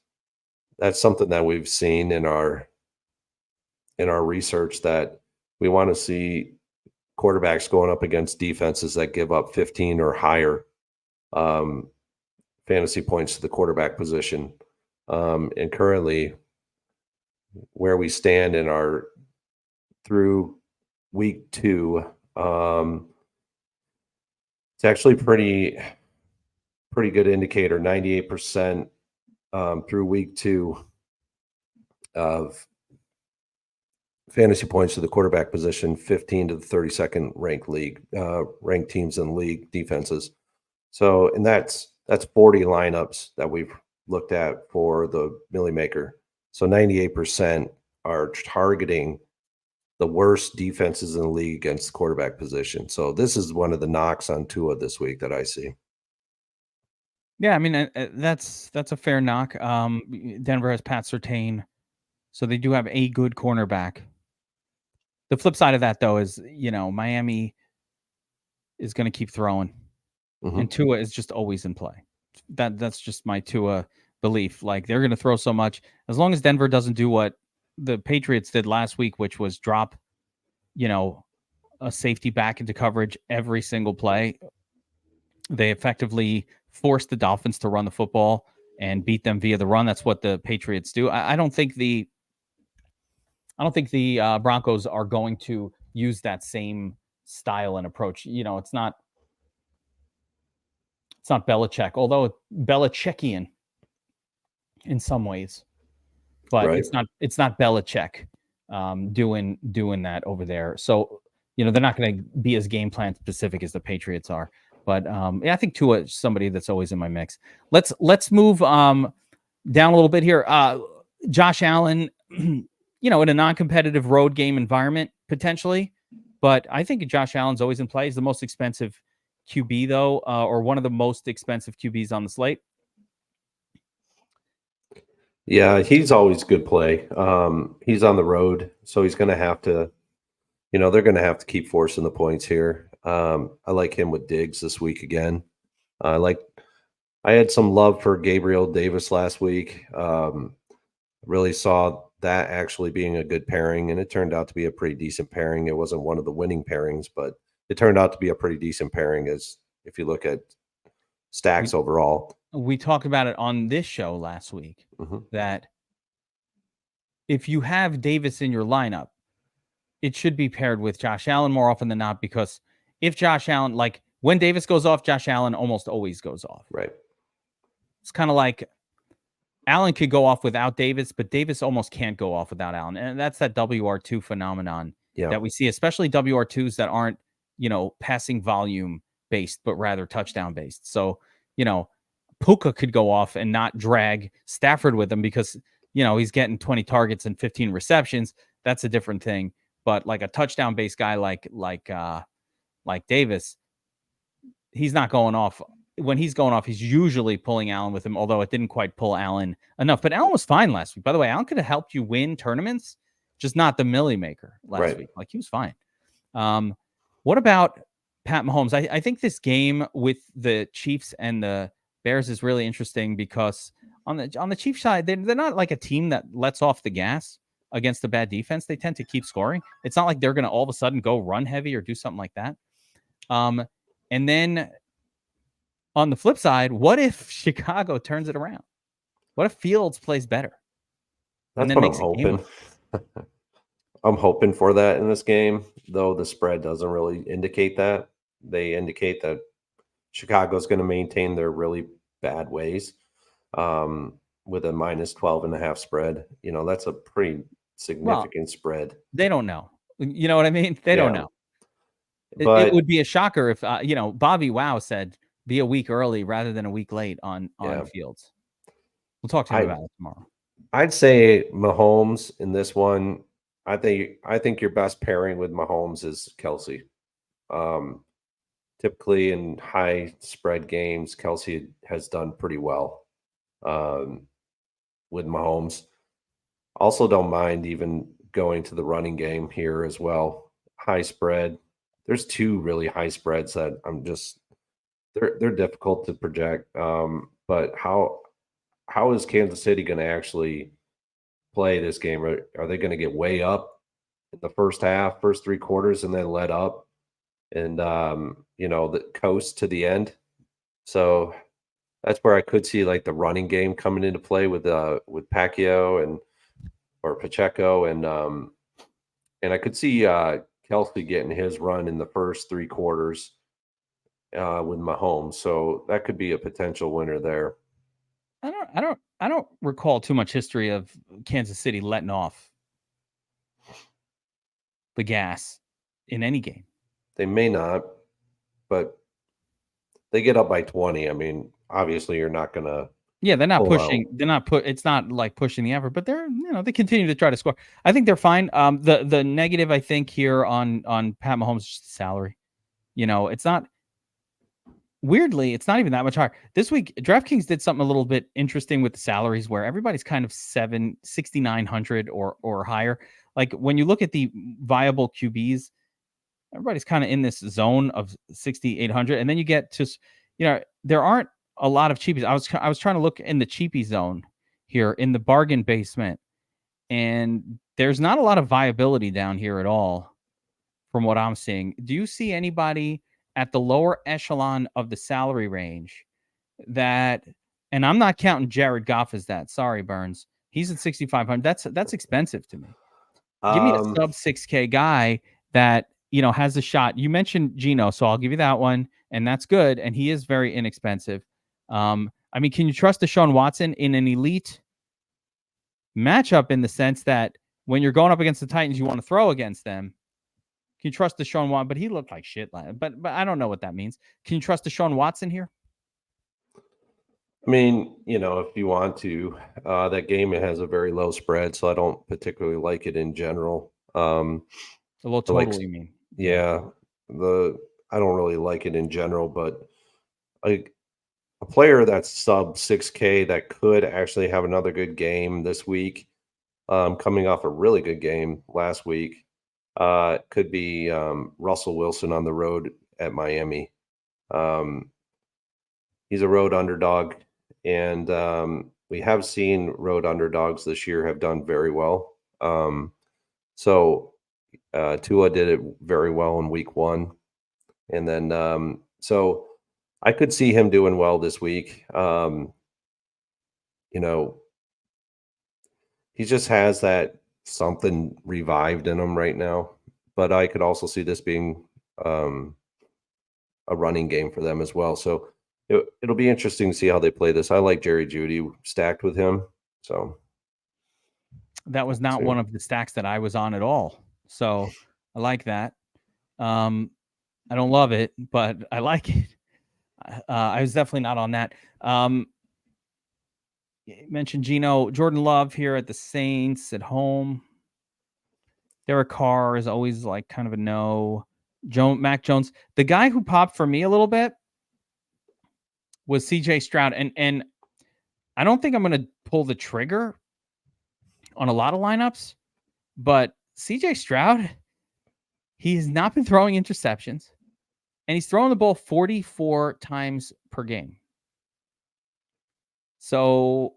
something that we've seen in our research, that we want to see quarterbacks going up against defenses that give up 15 or higher fantasy points to the quarterback position. And currently, where we stand in our through week 2, it's actually pretty good indicator. 98% through week 2 of fantasy points to the quarterback position, 15 to the 32nd ranked teams in the league defenses. So, and that's 40 lineups that we've looked at for the Millie Maker. So 98% are targeting the worst defenses in the league against the quarterback position. So this is one of the knocks on Tua this week that I see. Yeah, I mean, that's a fair knock. Denver has Pat Surtain, so they do have a good cornerback. The flip side of that, though, is, Miami is going to keep throwing, and Tua is just always in play. That's just my Tua belief. Like, they're going to throw so much. As long as Denver doesn't do what the Patriots did last week, which was drop, a safety back into coverage every single play, they effectively forced the Dolphins to run the football and beat them via the run. That's what the Patriots do. I don't think the Broncos are going to use that same style and approach. It's not Belichick, although Belichickian in some ways, but Right. it's not Belichick doing that over there. So, they're not going to be as game plan specific as the Patriots are. But I think Tua is somebody that's always in my mix. Let's move down a little bit here. Josh Allen, in a non-competitive road game environment potentially, but I think Josh Allen's always in play. He's the most expensive QB though, or one of the most expensive QBs on the slate. Yeah, he's always good play. He's on the road, so he's going to have to, they're going to have to keep forcing the points here. I like him with Diggs this week again. I had some love for Gabriel Davis last week. Really saw that actually being a good pairing, and it turned out to be a pretty decent pairing. It wasn't one of the winning pairings, but it turned out to be a pretty decent pairing as if you look at stacks overall. We talked about it on this show last week, that if you have Davis in your lineup, it should be paired with Josh Allen more often than not, because if Josh Allen, like when Davis goes off, Josh Allen almost always goes off. Right. It's kind of like Allen could go off without Davis, but Davis almost can't go off without Allen. And that's that WR2 phenomenon that we see, especially WR2s that aren't, passing volume based, but rather touchdown based. So, Puka could go off and not drag Stafford with him because, he's getting 20 targets and 15 receptions. That's a different thing. But like a touchdown based guy like Davis, he's not going off when he's going off, he's usually pulling Allen with him, although it didn't quite pull Allen enough. But Allen was fine last week. By the way, Allen could have helped you win tournaments, just not the Millie Maker last week. Like, he was fine. What about Pat Mahomes? I think this game with the Chiefs and the Bears is really interesting because on the Chiefs side, they're not like a team that lets off the gas against a bad defense. They tend to keep scoring. It's not like they're going to all of a sudden go run heavy or do something like that. And then on the flip side, what if Chicago turns it around? What if Fields plays better? That's what I'm hoping. I'm hoping for that in this game, though the spread doesn't really indicate that. They indicate that Chicago's going to maintain their really bad ways with a minus 12.5 spread. That's a pretty significant spread. They don't know. You know what I mean? They don't know. But it would be a shocker if, Bobby Wow said, be a week early rather than a week late on Fields. We'll talk to him about it tomorrow. I'd say Mahomes in this one. I think your best pairing with Mahomes is Kelsey. Typically in high spread games, Kelsey has done pretty well with Mahomes. Also, don't mind even going to the running game here as well. High spread. There's two really high spreads that they're difficult to project. But how is Kansas City going to actually play this game? Are they going to get way up in the first half, first three quarters, and then let up and the coast to the end? So that's where I could see like the running game coming into play with Pacquiao or Pacheco and I could see Kelsey getting his run in the first three quarters with Mahomes. So that could be a potential winner there. I don't recall too much history of Kansas City letting off the gas in any game. They may not, but they get up by 20. I mean, obviously you're not going to. Yeah, they're not pushing. They're not it's not like pushing the effort, but they continue to try to score. I think they're fine. The negative I think here on Pat Mahomes is just the salary. It's not. Weirdly, it's not even that much higher. This week, DraftKings did something a little bit interesting with the salaries where everybody's kind of 6,900 or higher. Like when you look at the viable QBs, everybody's kind of in this zone of 6,800. And then you get to, there aren't a lot of cheapies. I was trying to look in the cheapie zone here in the bargain basement, and there's not a lot of viability down here at all from what I'm seeing. Do you see anybody at the lower echelon of the salary range that, and I'm not counting Jared Goff as that. Sorry, Burns. He's at 6,500. That's expensive to me. Give me a sub 6K guy that, has a shot. You mentioned Geno, so I'll give you that one, and that's good. And he is very inexpensive. Can you trust Deshaun Watson in an elite matchup in the sense that when you're going up against the Titans, you want to throw against them? Can you trust Deshaun Watson? But he looked like shit. But I don't know what that means. Can you trust Deshaun Watson here? I mean, if you want to, that game, it has a very low spread, so I don't particularly like it in general. A low total, you mean? Yeah. I don't really like it in general, but like a player that's sub 6K that could actually have another good game this week, coming off a really good game last week. Could be Russell Wilson on the road at Miami. He's a road underdog, and we have seen road underdogs this year have done very well. So Tua did it very well in week one. And then so I could see him doing well this week. He just has that something revived in him right now, but I could also see this being a running game for them as well. So it'll be interesting to see how they play this. I like Jerry Jeudy stacked with him. So that was not one of the stacks that I was on at all. So I like that. I don't love it, but I like it. I was definitely not on that. You mentioned Jordan Love here at the Saints at home. Derek Carr is always like kind of a no. Mac Jones, the guy who popped for me a little bit was CJ Stroud. And I don't think I'm going to pull the trigger on a lot of lineups, but CJ Stroud, he has not been throwing interceptions, and he's throwing the ball 44 times per game. So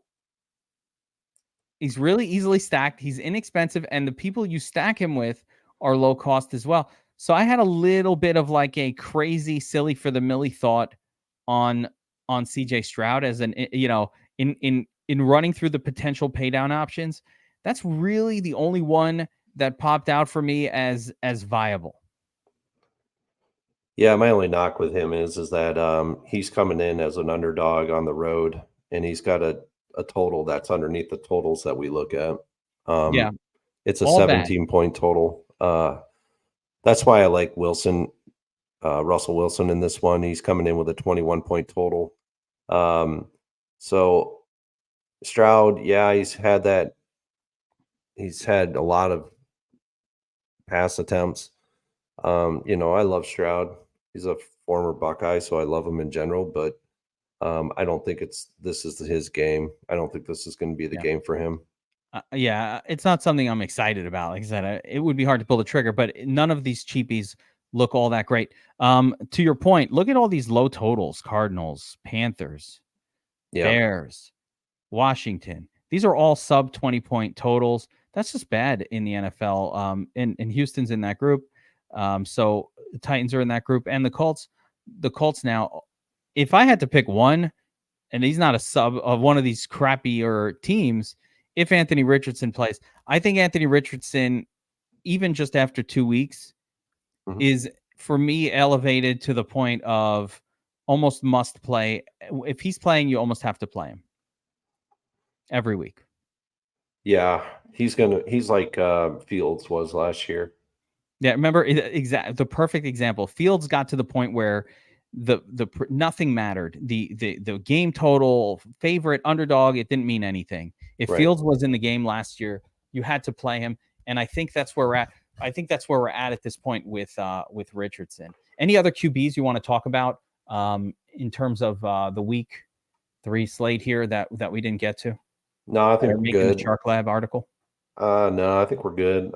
he's really easily stacked. He's inexpensive, and the people you stack him with are low cost as well. So I had a little bit of like a crazy, silly for the millie thought on CJ Stroud as an, you know, in running through the potential pay down options. That's really the only one that popped out for me as viable. Yeah, my only knock with him is that he's coming in as an underdog on the road, and he's got a total that's underneath the totals that we look at. Yeah, It's a all bad. 17-point total. That's why I like Wilson, Russell Wilson in this one. He's coming in with a 21-point total. So Stroud, yeah, he's had a lot of pass attempts. You know, I love Stroud. He's a former Buckeye, so I love him in general, but I don't think this is his game. I don't think this is going to be the game for him. Yeah, it's not something I'm excited about. Like I said, it would be hard to pull the trigger, but none of these cheapies look all that great. To your point, look at all these low totals: Cardinals, Panthers, Yeah, Bears, Washington. These are all sub 20-point totals. That's just bad in the NFL. And Houston's in that group. So the Titans are in that group, and the Colts. The Colts now, if I had to pick one, and he's not a sub of one of these crappier teams, if Anthony Richardson plays, I think Anthony Richardson, even just after 2 weeks, is for me elevated to the point of almost must play. If he's playing, you almost have to play him every week. Yeah, he's like Fields was last year. Yeah, remember the perfect example. Fields got to the point where the nothing mattered. The game total, favorite, underdog, it didn't mean anything. If Right. Fields was in the game last year, you had to play him, and I think that's where we're at. I think that's where we're at this point with Richardson. Any other QBs you want to talk about in terms of the week 3 slate here that we didn't get to? No, I think They're we're making good. the Shark Lab article. No, I think we're good.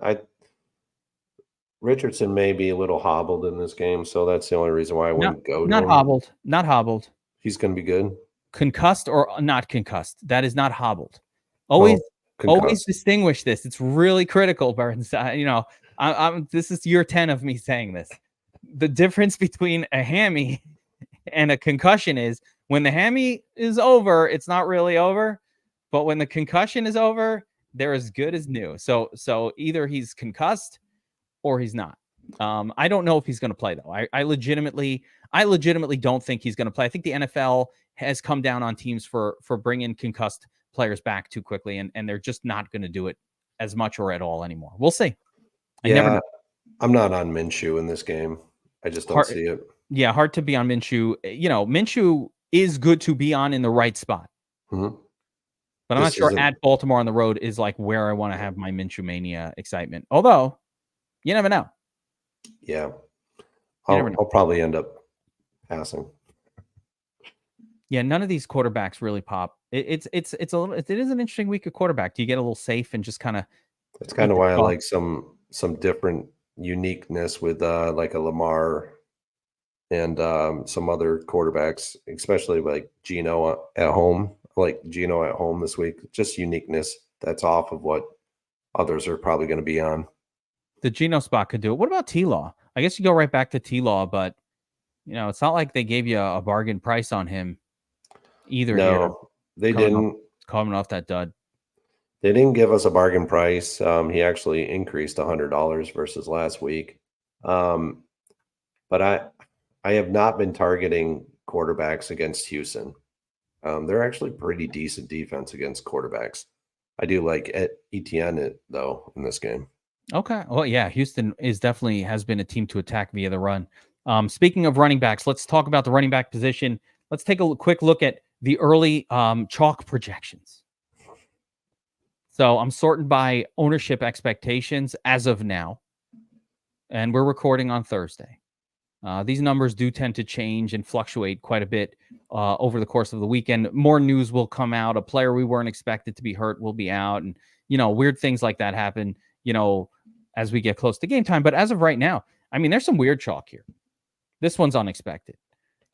Richardson may be a little hobbled in this game, so that's the only reason why I wouldn't go to Not him. hobbled. Not hobbled. He's going to be good. Concussed or not concussed. That is not hobbled. Always distinguish this. It's really critical, Burns. You know, I'm this is year 10 of me saying this. The difference between a hammy and a concussion is when the hammy is over, it's not really over. But when the concussion is over, they're as good as new. So either he's concussed or he's not. I don't know if he's going to play though. I legitimately don't think he's going to play. I think the NFL has come down on teams for bringing concussed players back too quickly, and they're just not going to do it as much or at all anymore. We'll see. I never know. I'm not on Minshew in this game. I just don't see it. Yeah, hard to be on Minshew. You know, Minshew is good to be on in the right spot. Mm-hmm. But I'm not sure at Baltimore on the road is like where I want to have my Minshew mania excitement. Although, you never know. Yeah. I'll probably end up passing. Yeah, none of these quarterbacks really pop. It is an interesting week of quarterback. Do you get a little safe and just kind of? That's kind of why I like some different uniqueness with like a Lamar and some other quarterbacks, especially like Geno at home. I like Geno at home this week. Just uniqueness that's off of what others are probably going to be on. The Geno spot could do it. What about T-Law? I guess you go right back to T-Law, but you know, it's not like they gave you a bargain price on him either. No, they didn't. Coming off that dud. They didn't give us a bargain price. He actually increased $100 versus last week. But I have not been targeting quarterbacks against Houston. They're actually pretty decent defense against quarterbacks. I do like ETN though in this game. Okay. Well, yeah, Houston has been a team to attack via the run. Speaking of running backs, let's talk about the running back position. Let's take a quick look at the early chalk projections. So I'm sorting by ownership expectations as of now, and we're recording on Thursday. These numbers do tend to change and fluctuate quite a bit over the course of the weekend. More news will come out. A player we weren't expected to be hurt will be out, and weird things like that happen. As we get close to game time. But as of right now, I mean, there's some weird chalk here. This one's unexpected.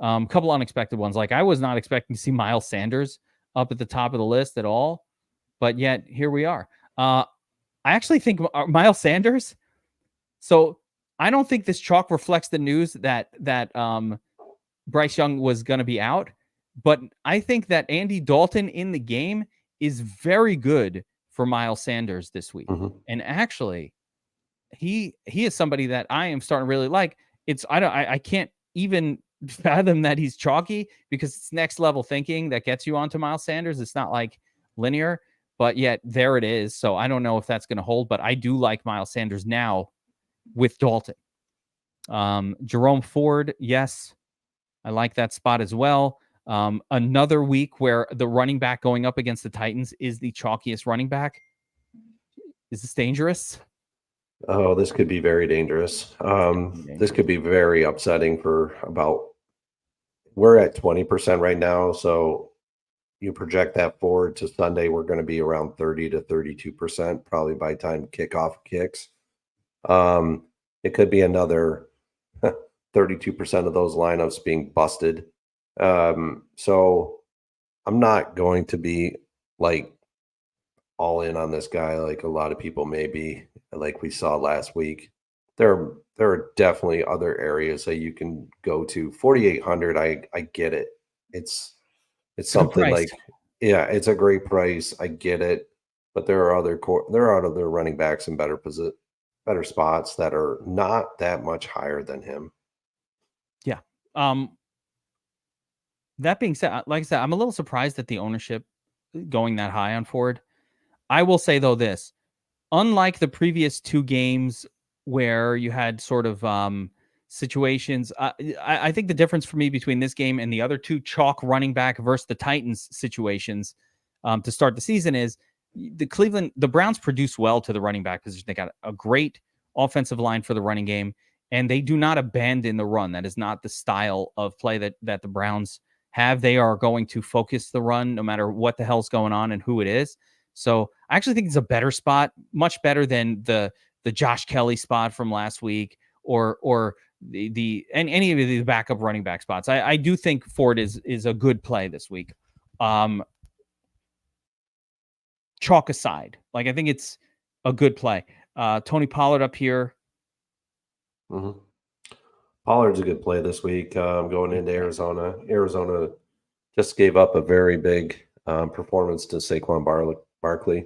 A couple unexpected ones. Like I was not expecting to see Miles Sanders up at the top of the list at all, but yet here we are. I actually think Miles Sanders. So I don't think this chalk reflects the news that Bryce Young was going to be out, but I think that Andy Dalton in the game is very good for Miles Sanders this week. Mm-hmm. And actually, he is somebody that I am starting to really like. I can't even fathom that he's chalky because it's next level thinking that gets you onto Miles Sanders. It's not like linear, but yet there it is. So I don't know if that's going to hold, but I do like Miles Sanders now with Dalton. Jerome Ford, yes, I like that spot as well. Another week where the running back going up against the Titans is the chalkiest running back. Is this dangerous? Oh, this could be very dangerous. This could be very upsetting we're at 20% right now. So you project that forward to Sunday, we're going to be around 30 to 32%, probably by time kickoff kicks. It could be another 32% of those lineups being busted. So I'm not going to be like all in on this guy like a lot of people may be, like we saw last week. There are definitely other areas that you can go to. 4,800, I get it. It's something like, yeah, it's a great price. I get it, but there are other running backs in better spots that are not that much higher than him. Yeah. That being said, like I said, I'm a little surprised at the ownership going that high on Ford. I will say though this, unlike the previous two games where you had sort of situations, I think the difference for me between this game and the other two chalk running back versus the Titans situations to start the season is the Browns produce well to the running back position. They got a great offensive line for the running game, and they do not abandon the run. That is not the style of play that the Browns have. They are going to focus the run no matter what the hell's going on and who it is. So I actually think it's a better spot, much better than the Josh Kelly spot from last week or any of the backup running back spots. I do think Ford is a good play this week. Chalk aside, like I think it's a good play. Tony Pollard up here. Mm-hmm. Pollard's a good play this week. Going into Arizona. Arizona just gave up a very big performance to Saquon Barkley.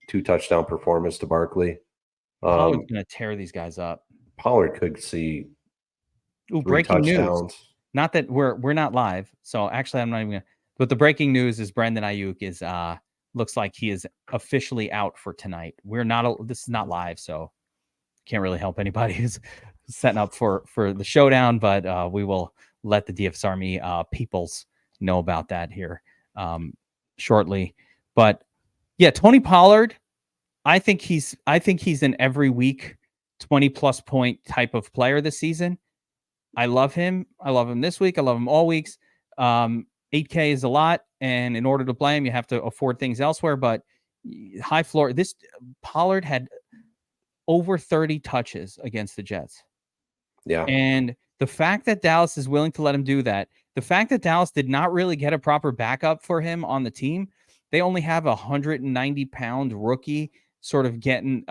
2 touchdown performance to Barkley. Pollard's going to tear these guys up. Pollard could see 3 breaking touchdowns. News. Not that we're not live, so actually I'm not even going to. But the breaking news is Brandon Ayuk is looks like he is officially out for tonight. This is not live, so can't really help anybody who's setting up for the showdown, but we will let the DFS Army peoples know about that here shortly. But yeah, Tony Pollard, I think he's an every week 20+ point type of player this season. I love him. I love him this week. I love him all weeks. 8K is a lot, and in order to play him, you have to afford things elsewhere. But high floor. This Pollard had over 30 touches against the Jets. Yeah. And the fact that Dallas is willing to let him do that, the fact that Dallas did not really get a proper backup for him on the team, they only have a 190-pound rookie sort of getting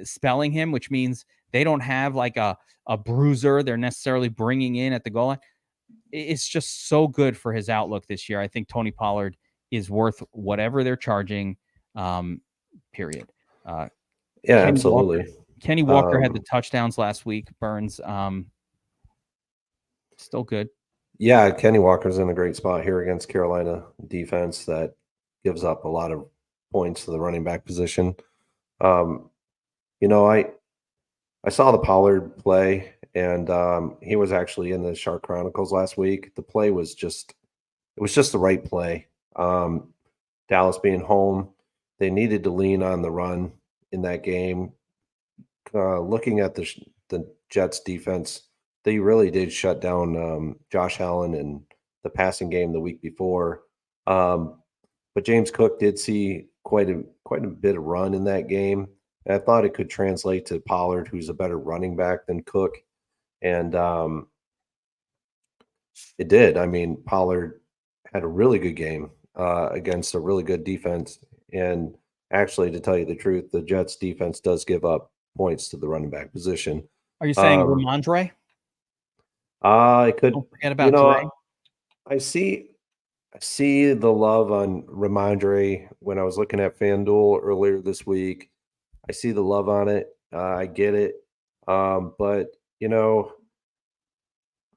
spelling him, which means they don't have like a bruiser they're necessarily bringing in at the goal line. It's just so good for his outlook this year. I think Tony Pollard is worth whatever they're charging, period. Yeah, absolutely. Kenny Walker had the touchdowns last week. Burns, still good. Yeah, Kenny Walker's in a great spot here against Carolina defense that gives up a lot of points to the running back position. I saw the Pollard play, and he was actually in the Shark Chronicles last week. The play was just the right play. Dallas being home, they needed to lean on the run in that game. Looking at the Jets defense, they really did shut down Josh Allen in the passing game the week before. But James Cook did see quite a bit of run in that game. And I thought it could translate to Pollard, who's a better running back than Cook. And it did. I mean, Pollard had a really good game against a really good defense. And actually, to tell you the truth, the Jets defense does give up points to the running back position. Are you saying Ramondre? I could, Don't forget about Dre. I see the love on Ramondre when I was looking at FanDuel earlier this week. I see the love on it. I get it. But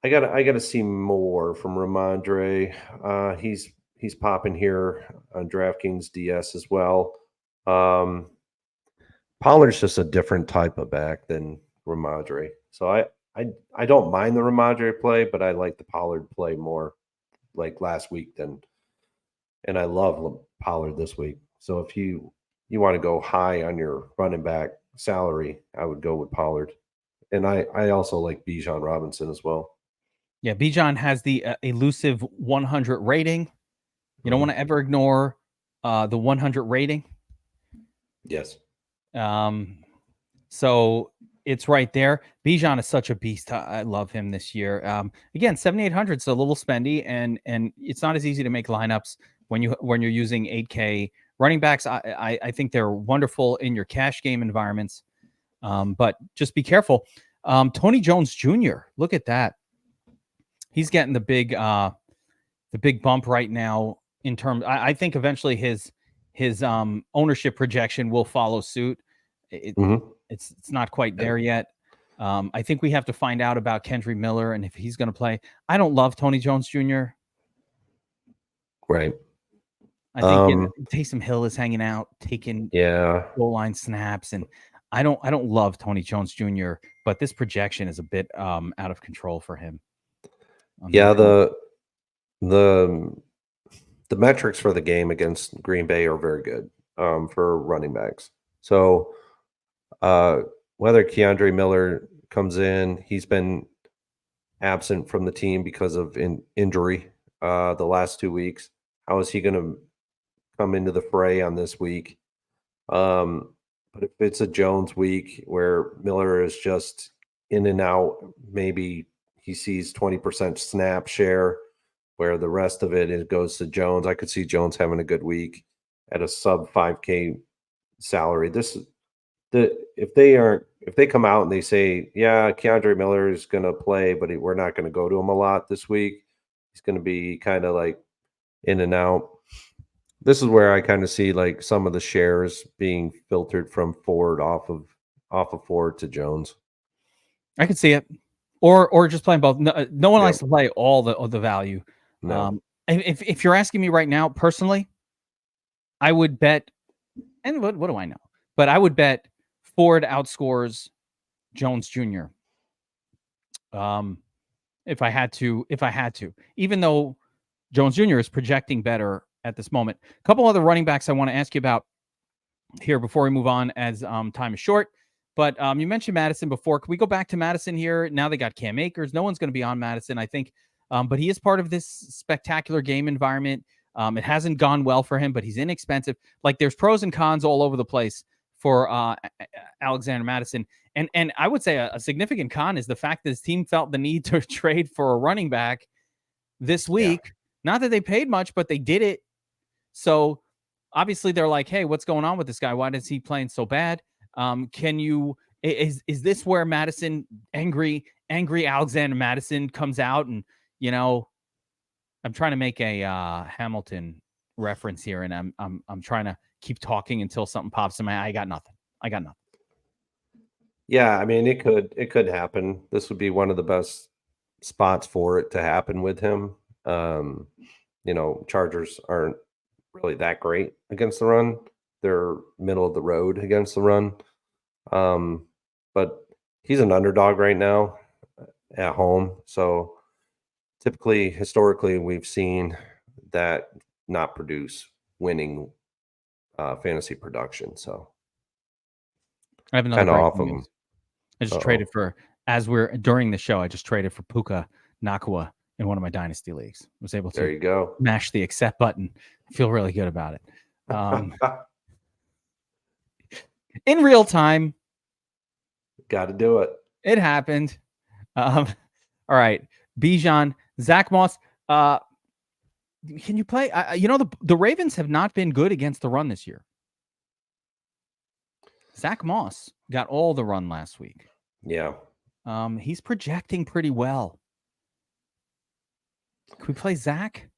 I gotta see more from Ramondre. He's popping here on DraftKings DS as well. Pollard's just a different type of back than Ramondre. So I don't mind the Ramondre play, but I like the Pollard play more like last week and I love Pollard this week. So if you want to go high on your running back salary, I would go with Pollard. And I also like Bijan Robinson as well. Yeah, Bijan has the elusive 100 rating. You don't want to ever ignore the 100 rating. Yes. So it's right there. Bijan is such a beast. I love him this year. Again, 7,800 is a little spendy, and it's not as easy to make lineups when you're using 8K running backs. I think they're wonderful in your cash game environments, but just be careful. Tony Jones Jr. Look at that. He's getting the big bump right now in terms. I think eventually his ownership projection will follow suit. It's not quite there yet. I think we have to find out about Kendry Miller and if he's going to play. I don't love Tony Jones Jr. Right. I think Taysom Hill is hanging out, taking goal line snaps, and I don't love Tony Jones Jr. But this projection is a bit out of control for him. Yeah, the metrics for the game against Green Bay are very good for running backs. So whether Keandre Miller comes in, he's been absent from the team because of injury the last 2 weeks. How is he going to come into the fray on this week? But if it's a Jones week where Miller is just in and out, maybe he sees 20% snap share where the rest of it goes to Jones. I could see Jones having a good week at a sub 5K salary. If they come out and they say, yeah, Keandre Miller is going to play, but we're not going to go to him a lot this week. He's going to be kind of like in and out. This is where I kind of see like some of the shares being filtered from Ford off of Ford to Jones. I could see it, or just playing both. No one likes to play all the value. No. If you're asking me right now, personally, I would bet, and what do I know? But I would bet Ford outscores Jones Jr. If I had to, even though Jones Jr. is projecting better at this moment. A couple other running backs I want to ask you about here before we move on, as time is short. But you mentioned Madison before. Can we go back to Madison here? Now they got Cam Akers. No one's going to be on Madison, I think. But he is part of this spectacular game environment. It hasn't gone well for him, but he's inexpensive. Like, there's pros and cons all over the place for Alexander Madison. And I would say a significant con is the fact that his team felt the need to trade for a running back this week. Yeah. Not that they paid much, but they did it. So obviously they're like, hey, what's going on with this guy? Why is he playing so bad? Is this where Madison, angry Alexander Madison comes out and, I'm trying to make a Hamilton reference here, and I'm trying to keep talking until something pops in my eye. I got nothing. Yeah, I mean, it could happen. This would be one of the best spots for it to happen with him. Chargers aren't really that great against the run. They're middle of the road against the run. But he's an underdog right now at home. So typically, historically, we've seen that not produce winning fantasy production. So I have another kind of off breaking news. I just traded for as we're during the show, I just traded for Puka Nakua in one of my dynasty leagues. Was able There to you go. mash the accept button. I feel really good about it. In real time. Got to do it. It happened. All right. Bijan, Zach Moss. Can you play? The Ravens have not been good against the run this year. Zach Moss got all the run last week. Yeah. He's projecting pretty well. Can we play Zach?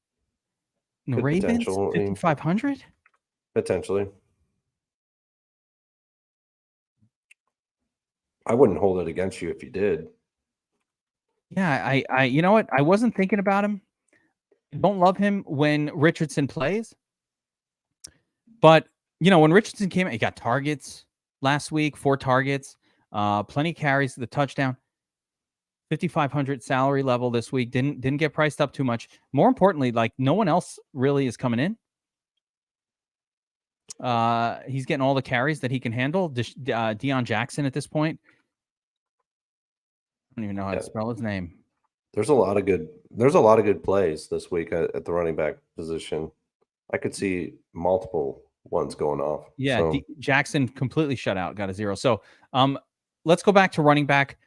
The Ravens, 5,500? Potentially. I wouldn't hold it against you if you did. Yeah, I you know what? I wasn't thinking about him. I don't love him when Richardson plays. But, when Richardson came, he got targets last week, 4 targets, plenty of carries, the touchdown. 5,500 salary level this week. Didn't get priced up too much. More importantly, like no one else really is coming in. He's getting all the carries that he can handle. Deion Jackson at this point. I don't even know how to spell his name. There's a lot of good plays this week at the running back position. I could see multiple ones going off. Yeah, so. Jackson completely shut out, got a 0. So let's go back to running back.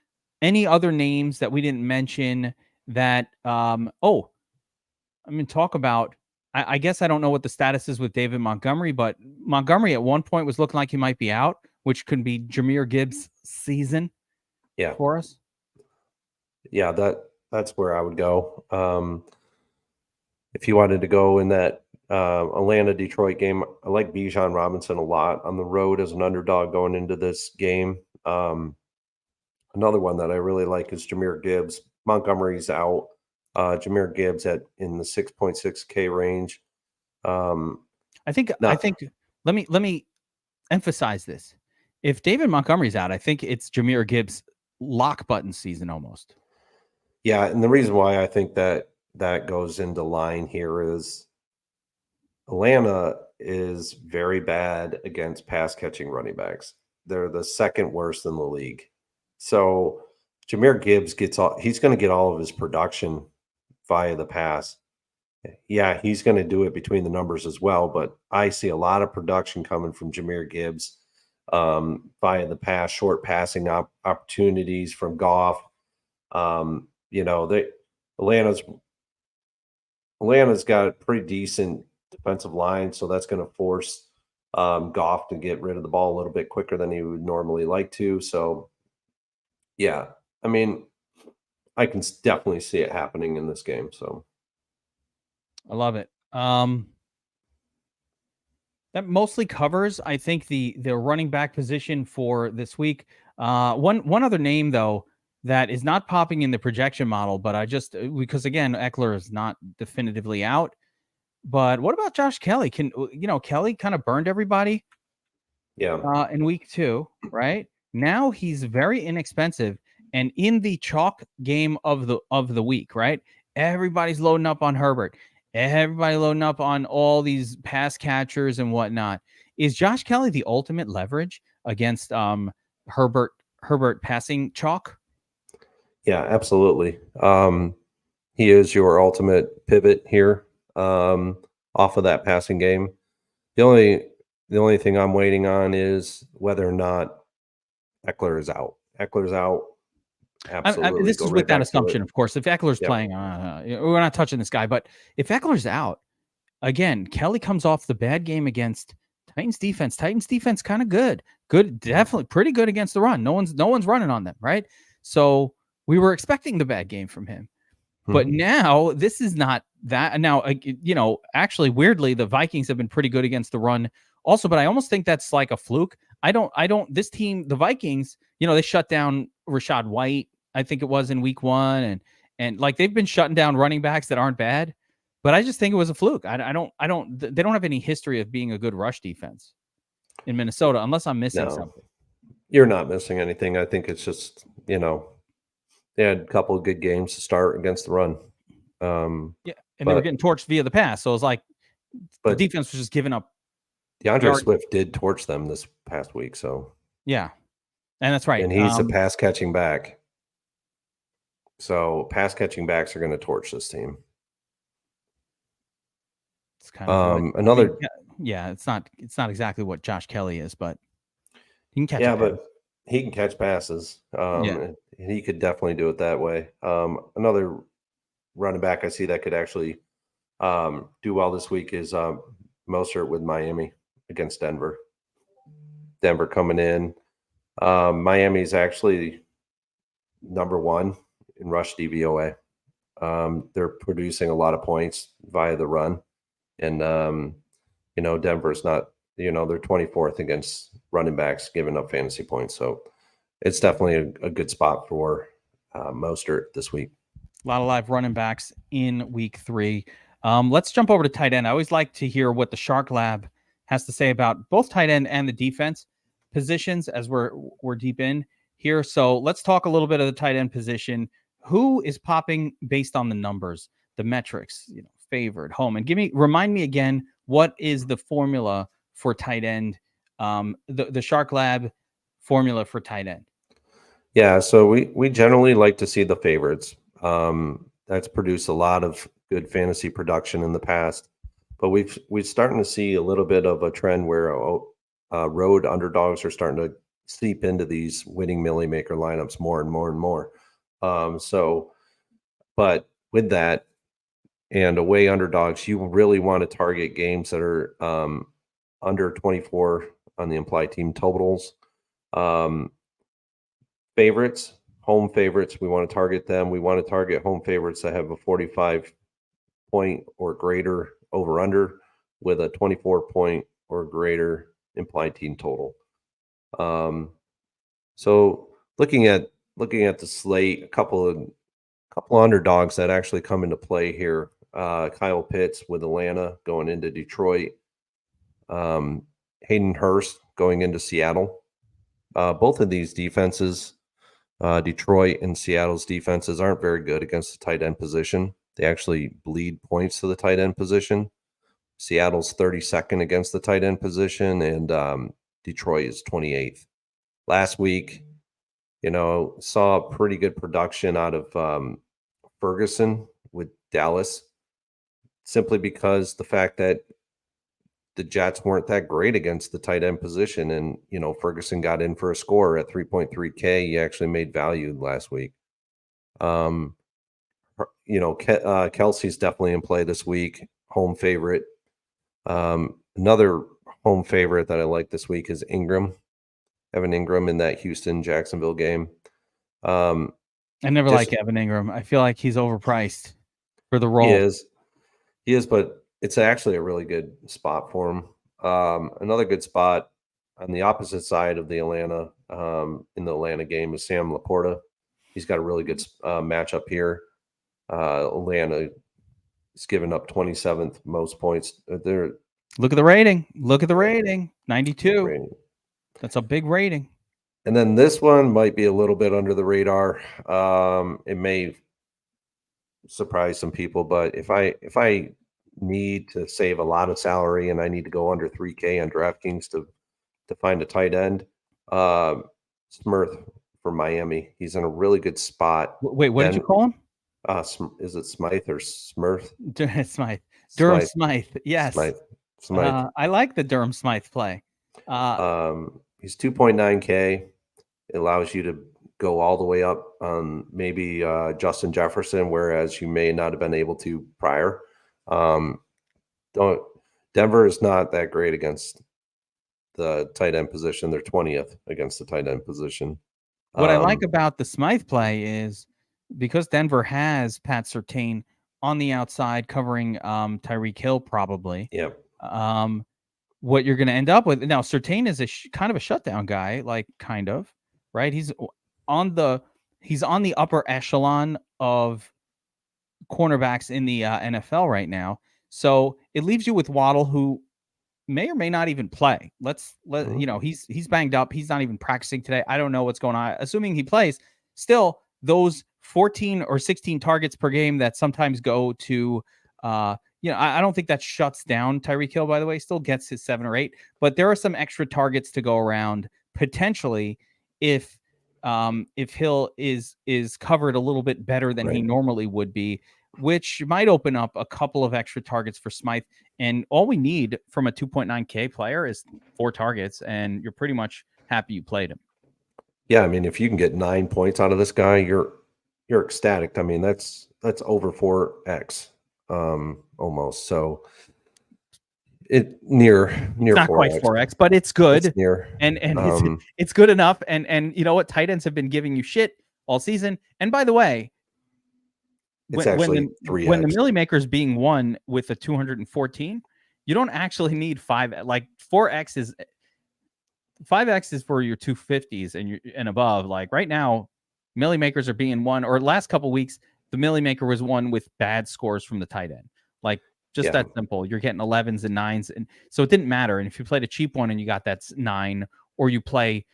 Any other names that we didn't mention that I'm going to talk about? I guess I don't know what the status is with David Montgomery, but Montgomery at one point was looking like he might be out, which could be Jahmyr Gibbs' season for us. Yeah, that's where I would go. If you wanted to go in that Atlanta-Detroit game, I like Bijan Robinson a lot on the road as an underdog going into this game. Another one that I really like is Jahmyr Gibbs. Montgomery's out. Jahmyr Gibbs in the 6.6K range. I think let me emphasize this. If David Montgomery's out, I think it's Jahmyr Gibbs' lock button season almost. Yeah, and the reason why I think that goes into line here is Atlanta is very bad against pass catching running backs. They're the second worst in the league. So Jahmyr Gibbs he's going to get all of his production via the pass. Yeah, he's going to do it between the numbers as well, but I see a lot of production coming from Jahmyr Gibbs via the pass, short passing opportunities from Goff. Atlanta's got a pretty decent defensive line, so that's going to force Goff to get rid of the ball a little bit quicker than he would normally like to. So, yeah, I mean, I can definitely see it happening in this game. So, I love it. That mostly covers, I think, the running back position for this week. One other name though that is not popping in the projection model, but because again, Eckler is not definitively out. But what about Josh Kelly? Kelly kind of burned everybody. Yeah. In week 2, right? Now he's very inexpensive, and in the chalk game of the week, right? Everybody's loading up on Herbert. Everybody loading up on all these pass catchers and whatnot. Is Josh Kelly the ultimate leverage against Herbert passing chalk? Yeah, absolutely. He is your ultimate pivot here off of that passing game. The only thing I'm waiting on is whether or not Eckler is out. Eckler's out. Absolutely. This is with that assumption, of course. If Eckler's playing, we're not touching this guy. But if Eckler's out, again, Kelly comes off the bad game against Titans defense. Titans defense kind of good. Definitely pretty good against the run. No one's running on them, right? So we were expecting the bad game from him. But now this is not that. Now, actually, weirdly, the Vikings have been pretty good against the run also, but I almost think that's like a fluke. This team, the Vikings, they shut down Rachaad White, I think it was in week 1. And like they've been shutting down running backs that aren't bad, but I just think it was a fluke. They don't have any history of being a good rush defense in Minnesota, unless I'm missing something. You're not missing anything. I think it's just, they had a couple of good games to start against the run. And they were getting torched via the pass. So it was like the defense was just giving up. DeAndre Swift did torch them this past week. So yeah, and that's right. And he's a pass catching back. So pass catching backs are going to torch this team. It's kind of what another. yeah, it's not exactly what Josh Kelly is, but he can catch Yeah, a pass. but he can catch passes. Yeah. And he could definitely do it that way. Another running back I see that could actually do well this week is Mostert with Miami against Denver. Denver coming in. Miami's actually number one in rush DVOA. They're producing a lot of points via the run. And, Denver's not, they're 24th against running backs giving up fantasy points. So it's definitely a good spot for Mostert this week. A lot of live running backs in week 3. Let's jump over to tight end. I always like to hear what the Shark Lab has to say about both tight end and the defense positions as we're deep in here. So let's talk a little bit of the tight end position. Who is popping based on the numbers, the metrics, favored, home, and remind me again, what is the formula for tight end? The Shark Lab formula for tight end. Yeah, so we generally like to see the favorites. That's produced a lot of good fantasy production in the past, but we're starting to see a little bit of a trend where road underdogs are starting to seep into these winning Millie Maker lineups more and more and more. But with that and away underdogs, you really want to target games that are under 24 on the implied team totals. Favorites, home favorites, we want to target them. We want to target home favorites that have a 45 point or greater over under with a 24 point or greater implied team total. So looking at the slate, a couple of underdogs that actually come into play here. Kyle Pitts with Atlanta going into Detroit. Hayden Hurst going into Seattle. Both of these defenses, Detroit and Seattle's defenses, aren't very good against the tight end position. They actually bleed points to the tight end position. Seattle's 32nd against the tight end position, and Detroit is 28th. Last week, saw pretty good production out of Ferguson with Dallas, simply because the fact that the Jets weren't that great against the tight end position. And, Ferguson got in for a score at 3.3K. He actually made value last week. Kelsey's definitely in play this week. Home favorite. Another home favorite that I like this week is Ingram. Evan Ingram in that Houston-Jacksonville game. I never like Evan Ingram. I feel like he's overpriced for the role. He is, but it's actually a really good spot for him. Another good spot on the opposite side of the Atlanta, in the Atlanta game, is Sam Laporta. He's got a really good matchup here. Atlanta is giving up 27th most points. Look at the rating. 92. Rating. That's a big rating. And then this one might be a little bit under the radar. It may surprise some people, but if I need to save a lot of salary and I need to go under 3K on DraftKings to find a tight end, Smurth for Miami. He's in a really good spot. Wait, what did you call him? Is it Smythe or Smurth? Smythe. Durham Smythe. Yes. Smythe. I like the Durham Smythe play. He's 2.9K. It allows you to go all the way up on maybe Justin Jefferson, whereas you may not have been able to prior. Denver is not that great against the tight end position. They're 20th against the tight end position. What I like about the Smythe play is because Denver has Pat Surtain on the outside covering Tyreek Hill probably. Yep. What you're going to end up with now, Surtain is kind of a shutdown guy, right? He's on the upper echelon of cornerbacks in the NFL right now. So it leaves you with Waddle, who may or may not even play. He's banged up. He's not even practicing today. I don't know what's going on. Assuming he plays, still those 14 or 16 targets per game that sometimes go to, I don't think that shuts down Tyreek Hill, by the way. Still gets his 7 or 8, but there are some extra targets to go around potentially if if Hill is covered a little bit better than he Right. normally would be, which might open up a couple of extra targets for Smythe. And all we need from a 2.9K player is 4 targets, and you're pretty much happy you played him. Yeah, I mean, if you can get 9 points out of this guy, you're ecstatic. I mean, that's over 4x, almost. So it near It's not quite 4x. 4x, but it's It's good. near. And it's good enough. And you know what? Tight ends have been giving you shit all season. And by the way, It's when actually the 3x. Millie Maker is being won with a 214, you don't actually need 5. Like 4x is 5x is for your 250s and above. Like right now, Millie Makers are being won, or last couple weeks, the Millie Maker was won with bad scores from the tight end. Like just Yeah. that simple. You're getting 11s and 9s, and so it didn't matter. And if you played a cheap one and you got that 9, or you play,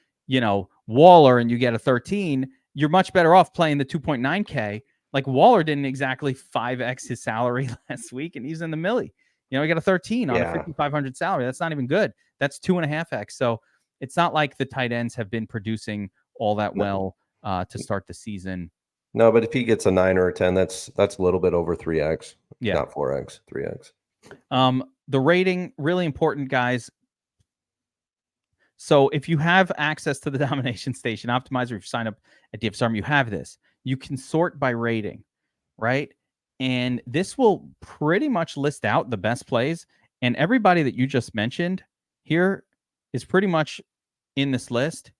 Waller and you get a 13, you're much better off playing the 2.9K. Like Waller didn't exactly 5x his salary last week, and he's in the Millie. He got a 13 on a 5,500 salary. That's not even good. That's 2.5x. So it's not like the tight ends have been producing all that well to start the season. No, but if he gets a 9 or a 10, that's a little bit over 3x. Yeah. Not 4x, 3x. The rating, really important, guys. So if you have access to the Domination Station Optimizer, if you sign up at DFSarm, you have this. You can sort by rating, right? And this will pretty much list out the best plays. And everybody that you just mentioned here is pretty much in this list.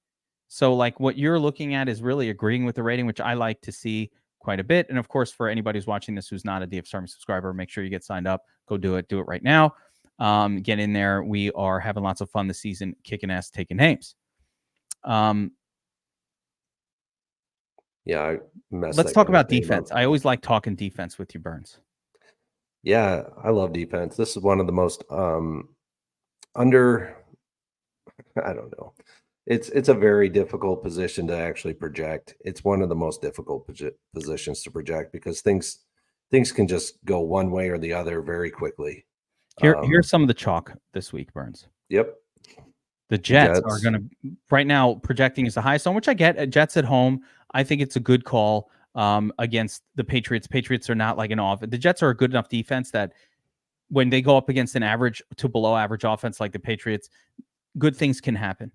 So like what you're looking at is really agreeing with the rating, which I like to see quite a bit. And of course, for anybody who's watching this who's not a DFS Army subscriber, make sure you get signed up. Go do it. Do it right now. Get in there. We are having lots of fun this season, kicking ass, taking names. Yeah, I Let's talk about defense. I always like talking defense with you, Burns. Yeah, I love defense. This is one of the most under. I don't know. It's a very difficult position to actually project. It's one of the most difficult positions to project because things can just go one way or the other very quickly. Here's some of the chalk this week, Burns. Yep. The Jets are going to, right now, projecting is the highest one, which I get. Jets at home, I think it's a good call against the Patriots. Patriots are not like an offense. The Jets are a good enough defense that when they go up against an average to below average offense like the Patriots, good things can happen.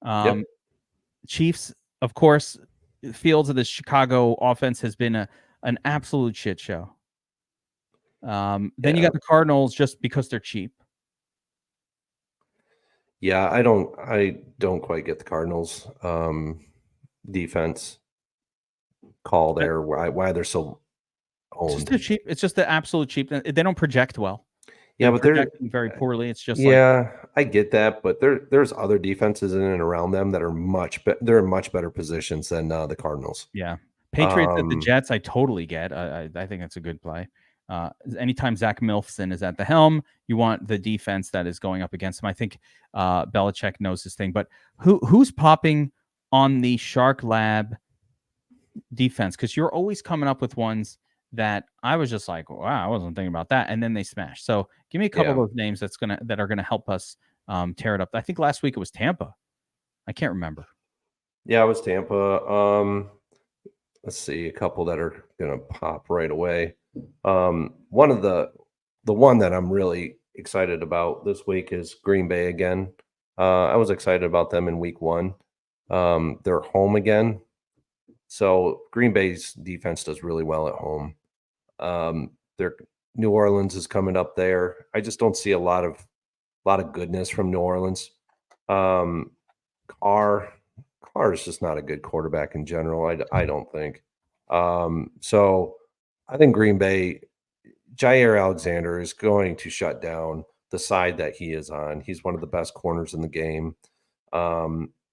Yep. Chiefs, of course, Fields of the Chicago offense has been an absolute shit show. Then you got the Cardinals just because they're cheap. Yeah, I don't quite get the Cardinals defense call there. Why they're so owned. It's cheap. It's just the absolute cheap. They don't project well. Yeah, but they're projecting very poorly. It's just I get that, but there's other defenses in and around them that are they're in much better positions than the Cardinals. Yeah, Patriots at the Jets, I totally get. I think that's a good play. Anytime Zach Milfson is at the helm, you want the defense that is going up against him. I think Belichick knows his thing. But who's popping on the Shark Lab defense? Because you're always coming up with ones that I was just like, wow, I wasn't thinking about that, and then they smash. So give me a couple of those names that are gonna help us tear it up. I think last week it was Tampa. I can't remember. Yeah, it was Tampa. Let's see, a couple that are gonna pop right away. One of the one that I'm really excited about this week is Green Bay again. I was excited about them in week 1. They're home again. So Green Bay's defense does really well at home. Their New Orleans is coming up there. I just don't see a lot of goodness from New Orleans. Carr is just not a good quarterback in general. I don't think. So I think Green Bay, Jair Alexander is going to shut down the side that he is on. He's one of the best corners in the game.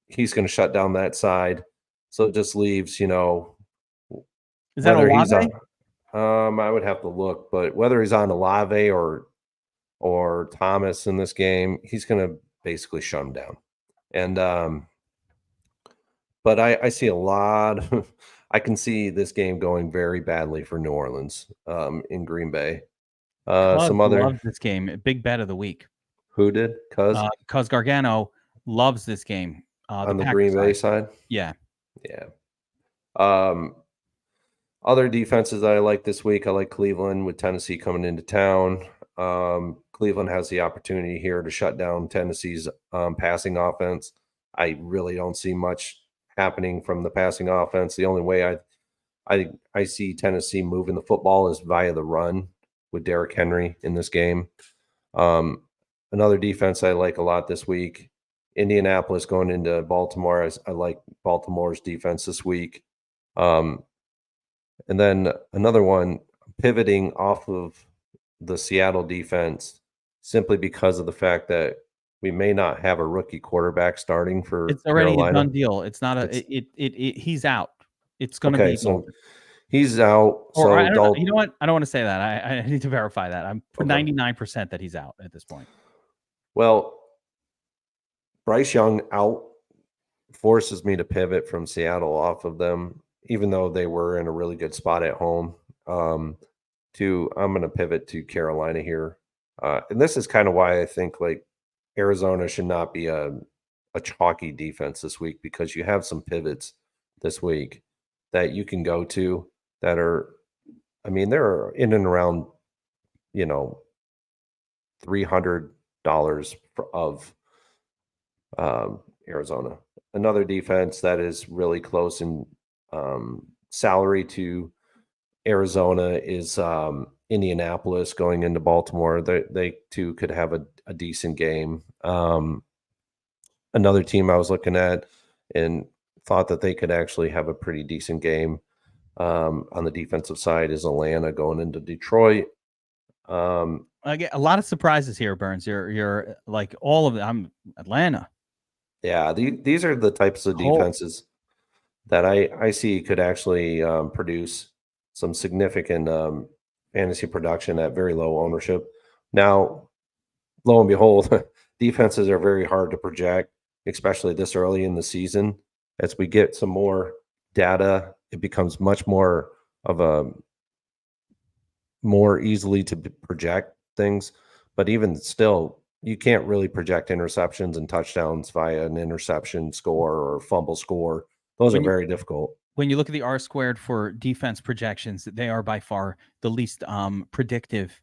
He's going to shut down that side. So it just leaves, is that whether Olave? he's on, I would have to look, but whether he's on Olave or Thomas in this game, he's going to basically shut him down. And but I see a lot. I can see this game going very badly for New Orleans in Green Bay. Some other loves this game. Big bet of the week. Who did? Cuz Gargano loves this game. On the Packers Green Bay side. side? Yeah. Yeah. Other defenses that I like this week, I like Cleveland with Tennessee coming into town. Cleveland has the opportunity here to shut down Tennessee's passing offense. I really don't see much happening from the passing offense. The only way I see Tennessee moving the football is via the run with Derrick Henry in this game. Another defense I like a lot this week, Indianapolis going into Baltimore. I like Baltimore's defense this week. And then another one, pivoting off of the Seattle defense simply because of the fact that we may not have a rookie quarterback starting for It's already a Carolina. done deal. It's not It's he's out. It's going to okay, be so gone. he's out. Or I So don't know. You know what? I don't want to say that. I need to verify that. I'm okay. 99% that he's out at this point. Well, Bryce Young out forces me to pivot from Seattle off of them, even though they were in a really good spot at home. I'm going to pivot to Carolina here, and this is kind of why I think like Arizona should not be a chalky defense this week, because you have some pivots this week that you can go to that are, I mean, they're in and around, $300 of Arizona. Another defense that is really close in salary to Arizona is Indianapolis going into Baltimore. They too could have a decent game. Another team I was looking at and thought that they could actually have a pretty decent game on the defensive side is Atlanta going into Detroit. I get a lot of surprises here, Burns. You're like all of them. I'm Atlanta. Yeah, these are the types of defenses that I see could actually produce some significant fantasy production at very low ownership. Now, lo and behold, defenses are very hard to project, especially this early in the season. As we get some more data, it becomes much more of a more easily to project things. But even still, you can't really project interceptions and touchdowns via an interception score or fumble score. Those are very difficult. When you look at the R squared for defense projections, they are by far the least predictive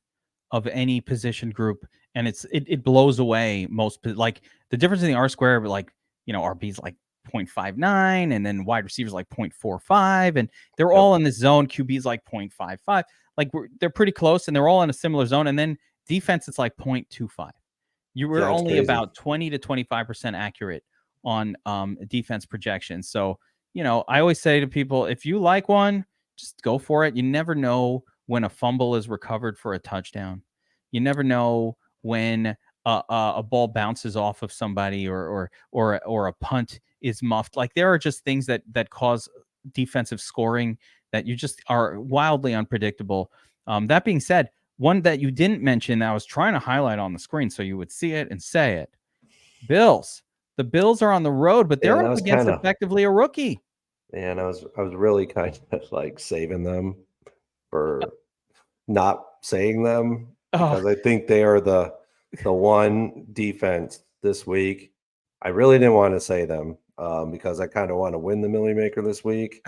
of any position group, and it blows away most. Like the difference in the R squared, like RB's like 0.59, and then wide receivers like 0.45, and they're all in this zone. QB's like 0.55. Like they're pretty close, and they're all in a similar zone. And then defense, it's like 0.25. You were only crazy. about 20 to 25% accurate on defense projections. So I always say to people, if you like one, just go for it. You never know when a fumble is recovered for a touchdown. You never know when a ball bounces off of somebody or a punt is muffed. Like there are just things that cause defensive scoring that you just are wildly unpredictable. That being said, one that you didn't mention that I was trying to highlight on the screen so you would see it and say it. Bills. The Bills are on the road, but they're up against effectively a rookie. And I was really kind of like saving them for not saying them because I think they are the one defense this week. I really didn't want to say them because I kind of want to win the Millie Maker this week.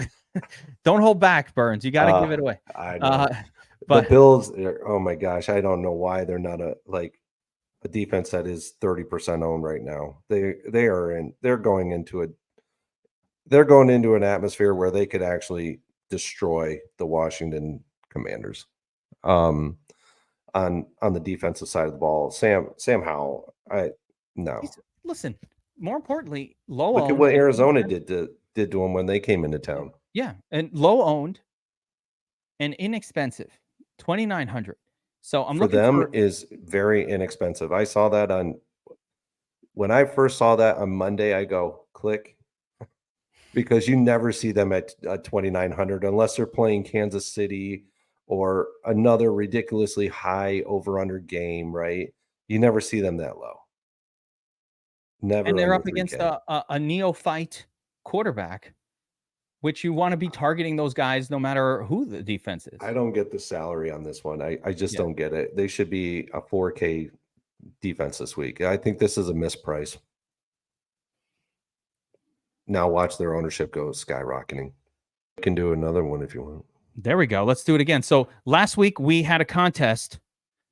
Don't hold back, Burns. You got to give it away. I know. But the Bills, oh my gosh, I don't know why they're not a defense that is 30% owned right now. They're going into an atmosphere where they could actually destroy the Washington Commanders. On the defensive side of the ball, Sam Howell, no. Listen, more importantly, low Look owned. at what Arizona did to them when they came into town. Yeah, and low owned and inexpensive, 2,900. So I'm looking for them is very inexpensive. I saw that when I first saw that on Monday. I go click because you never see them at 2,900 unless they're playing Kansas City or another ridiculously high over under game. Right? You never see them that low. Never. And they're up against a neophyte quarterback, which you want to be targeting those guys no matter who the defense is. I don't get the salary on this one. I just don't get it. They should be a 4K defense this week. I think this is a misprice. now watch their ownership go skyrocketing. You can do another one if you want. There we go. Let's do it again. So last week we had a contest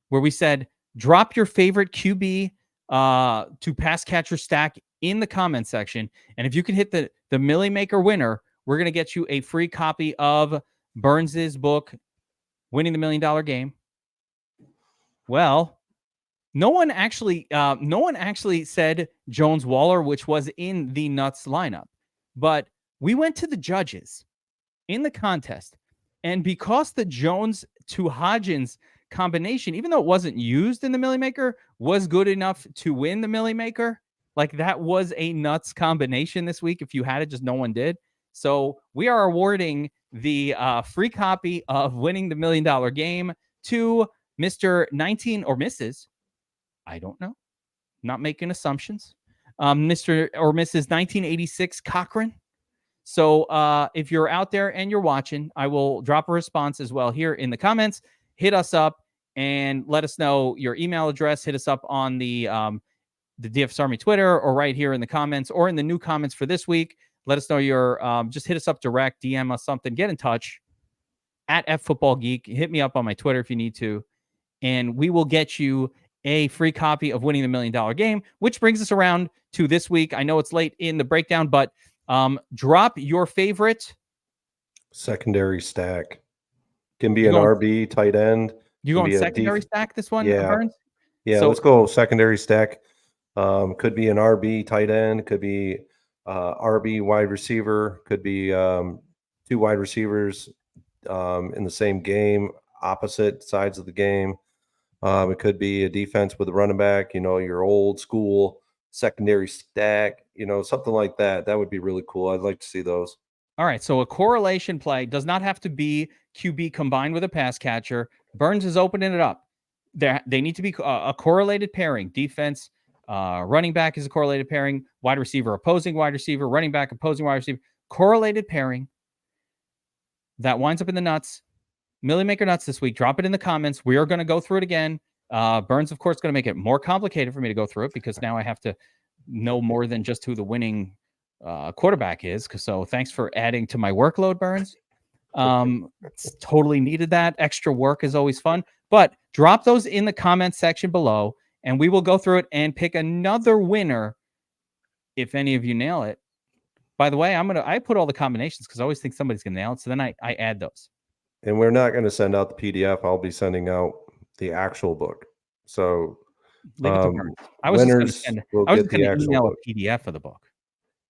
where we said, drop your favorite QB to pass catcher stack in the comment section. And if you can hit the Millie Maker winner, we're going to get you a free copy of Burns's book, Winning the $1 Million Game. Well, no one actually said Jones Waller, which was in the nuts lineup, but we went to the judges in the contest, and because the Jones to Hodgins combination, even though it wasn't used in the Millie Maker, was good enough to win the Millie Maker. Like, that was a nuts combination this week. If you had it, just no one did. So we are awarding the free copy of Winning the $1 Million Game to Mr. 19 or Mrs. I don't know. Not making assumptions. Mr. or Mrs. 1986 Cochran. So if you're out there and you're watching, I will drop a response as well here in the comments. Hit us up and let us know your email address. Hit us up on the DFS Army Twitter, or right here in the comments, or in the new comments for this week. Let us know your, just hit us up direct, DM us something, get in touch at FFootballGeek. Hit me up on my Twitter if you need to, and we will get you a free copy of Winning the $1 Million Game, which brings us around to this week. I know it's late in the breakdown, but drop your favorite secondary stack. Can be an RB, tight end. You going secondary stack this one, Burns? Yeah, so let's go secondary stack. Could be an RB, tight end. Could be RB, wide receiver. Could be 2 wide receivers in the same game, opposite sides of the game. It could be a defense with a running back, your old school secondary stack, something like that. That would be really cool. I'd like to see those. All right. So a correlation play does not have to be QB combined with a pass catcher. Burns is opening it up. They need to be a correlated pairing. Defense, running back is a correlated pairing. Wide receiver, opposing wide receiver. Running back, opposing wide receiver. Correlated pairing. That winds up in the nuts. Millie Maker nuts this week. Drop it in the comments. We are going to go through it again. Burns, of course, going to make it more complicated for me to go through it, because now I have to know more than just who the winning quarterback is. So thanks for adding to my workload, Burns. It's totally needed. That extra work is always fun. But drop those in the comment section below, and we will go through it and pick another winner if any of you nail it. By the way, I put all the combinations because I always think somebody's going to nail it. So then I add those. And we're not going to send out the PDF. I'll be sending out the actual book. So leave it to Burns. I was just going to email a PDF of the book.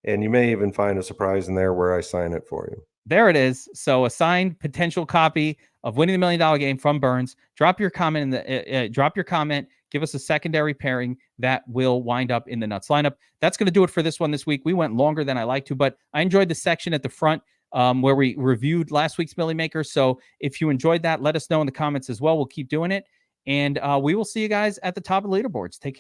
And you may even find a surprise in there where I sign it for you. There it is. So a signed potential copy of Winning the $1 Million Game from Burns. Drop your comment drop your comment. Give us a secondary pairing that will wind up in the nuts lineup. That's going to do it for this one this week. We went longer than I like to, but I enjoyed the section at the front where we reviewed last week's Millie Maker. So if you enjoyed that, let us know in the comments as well. We'll keep doing it. And we will see you guys at the top of the leaderboards. Take care.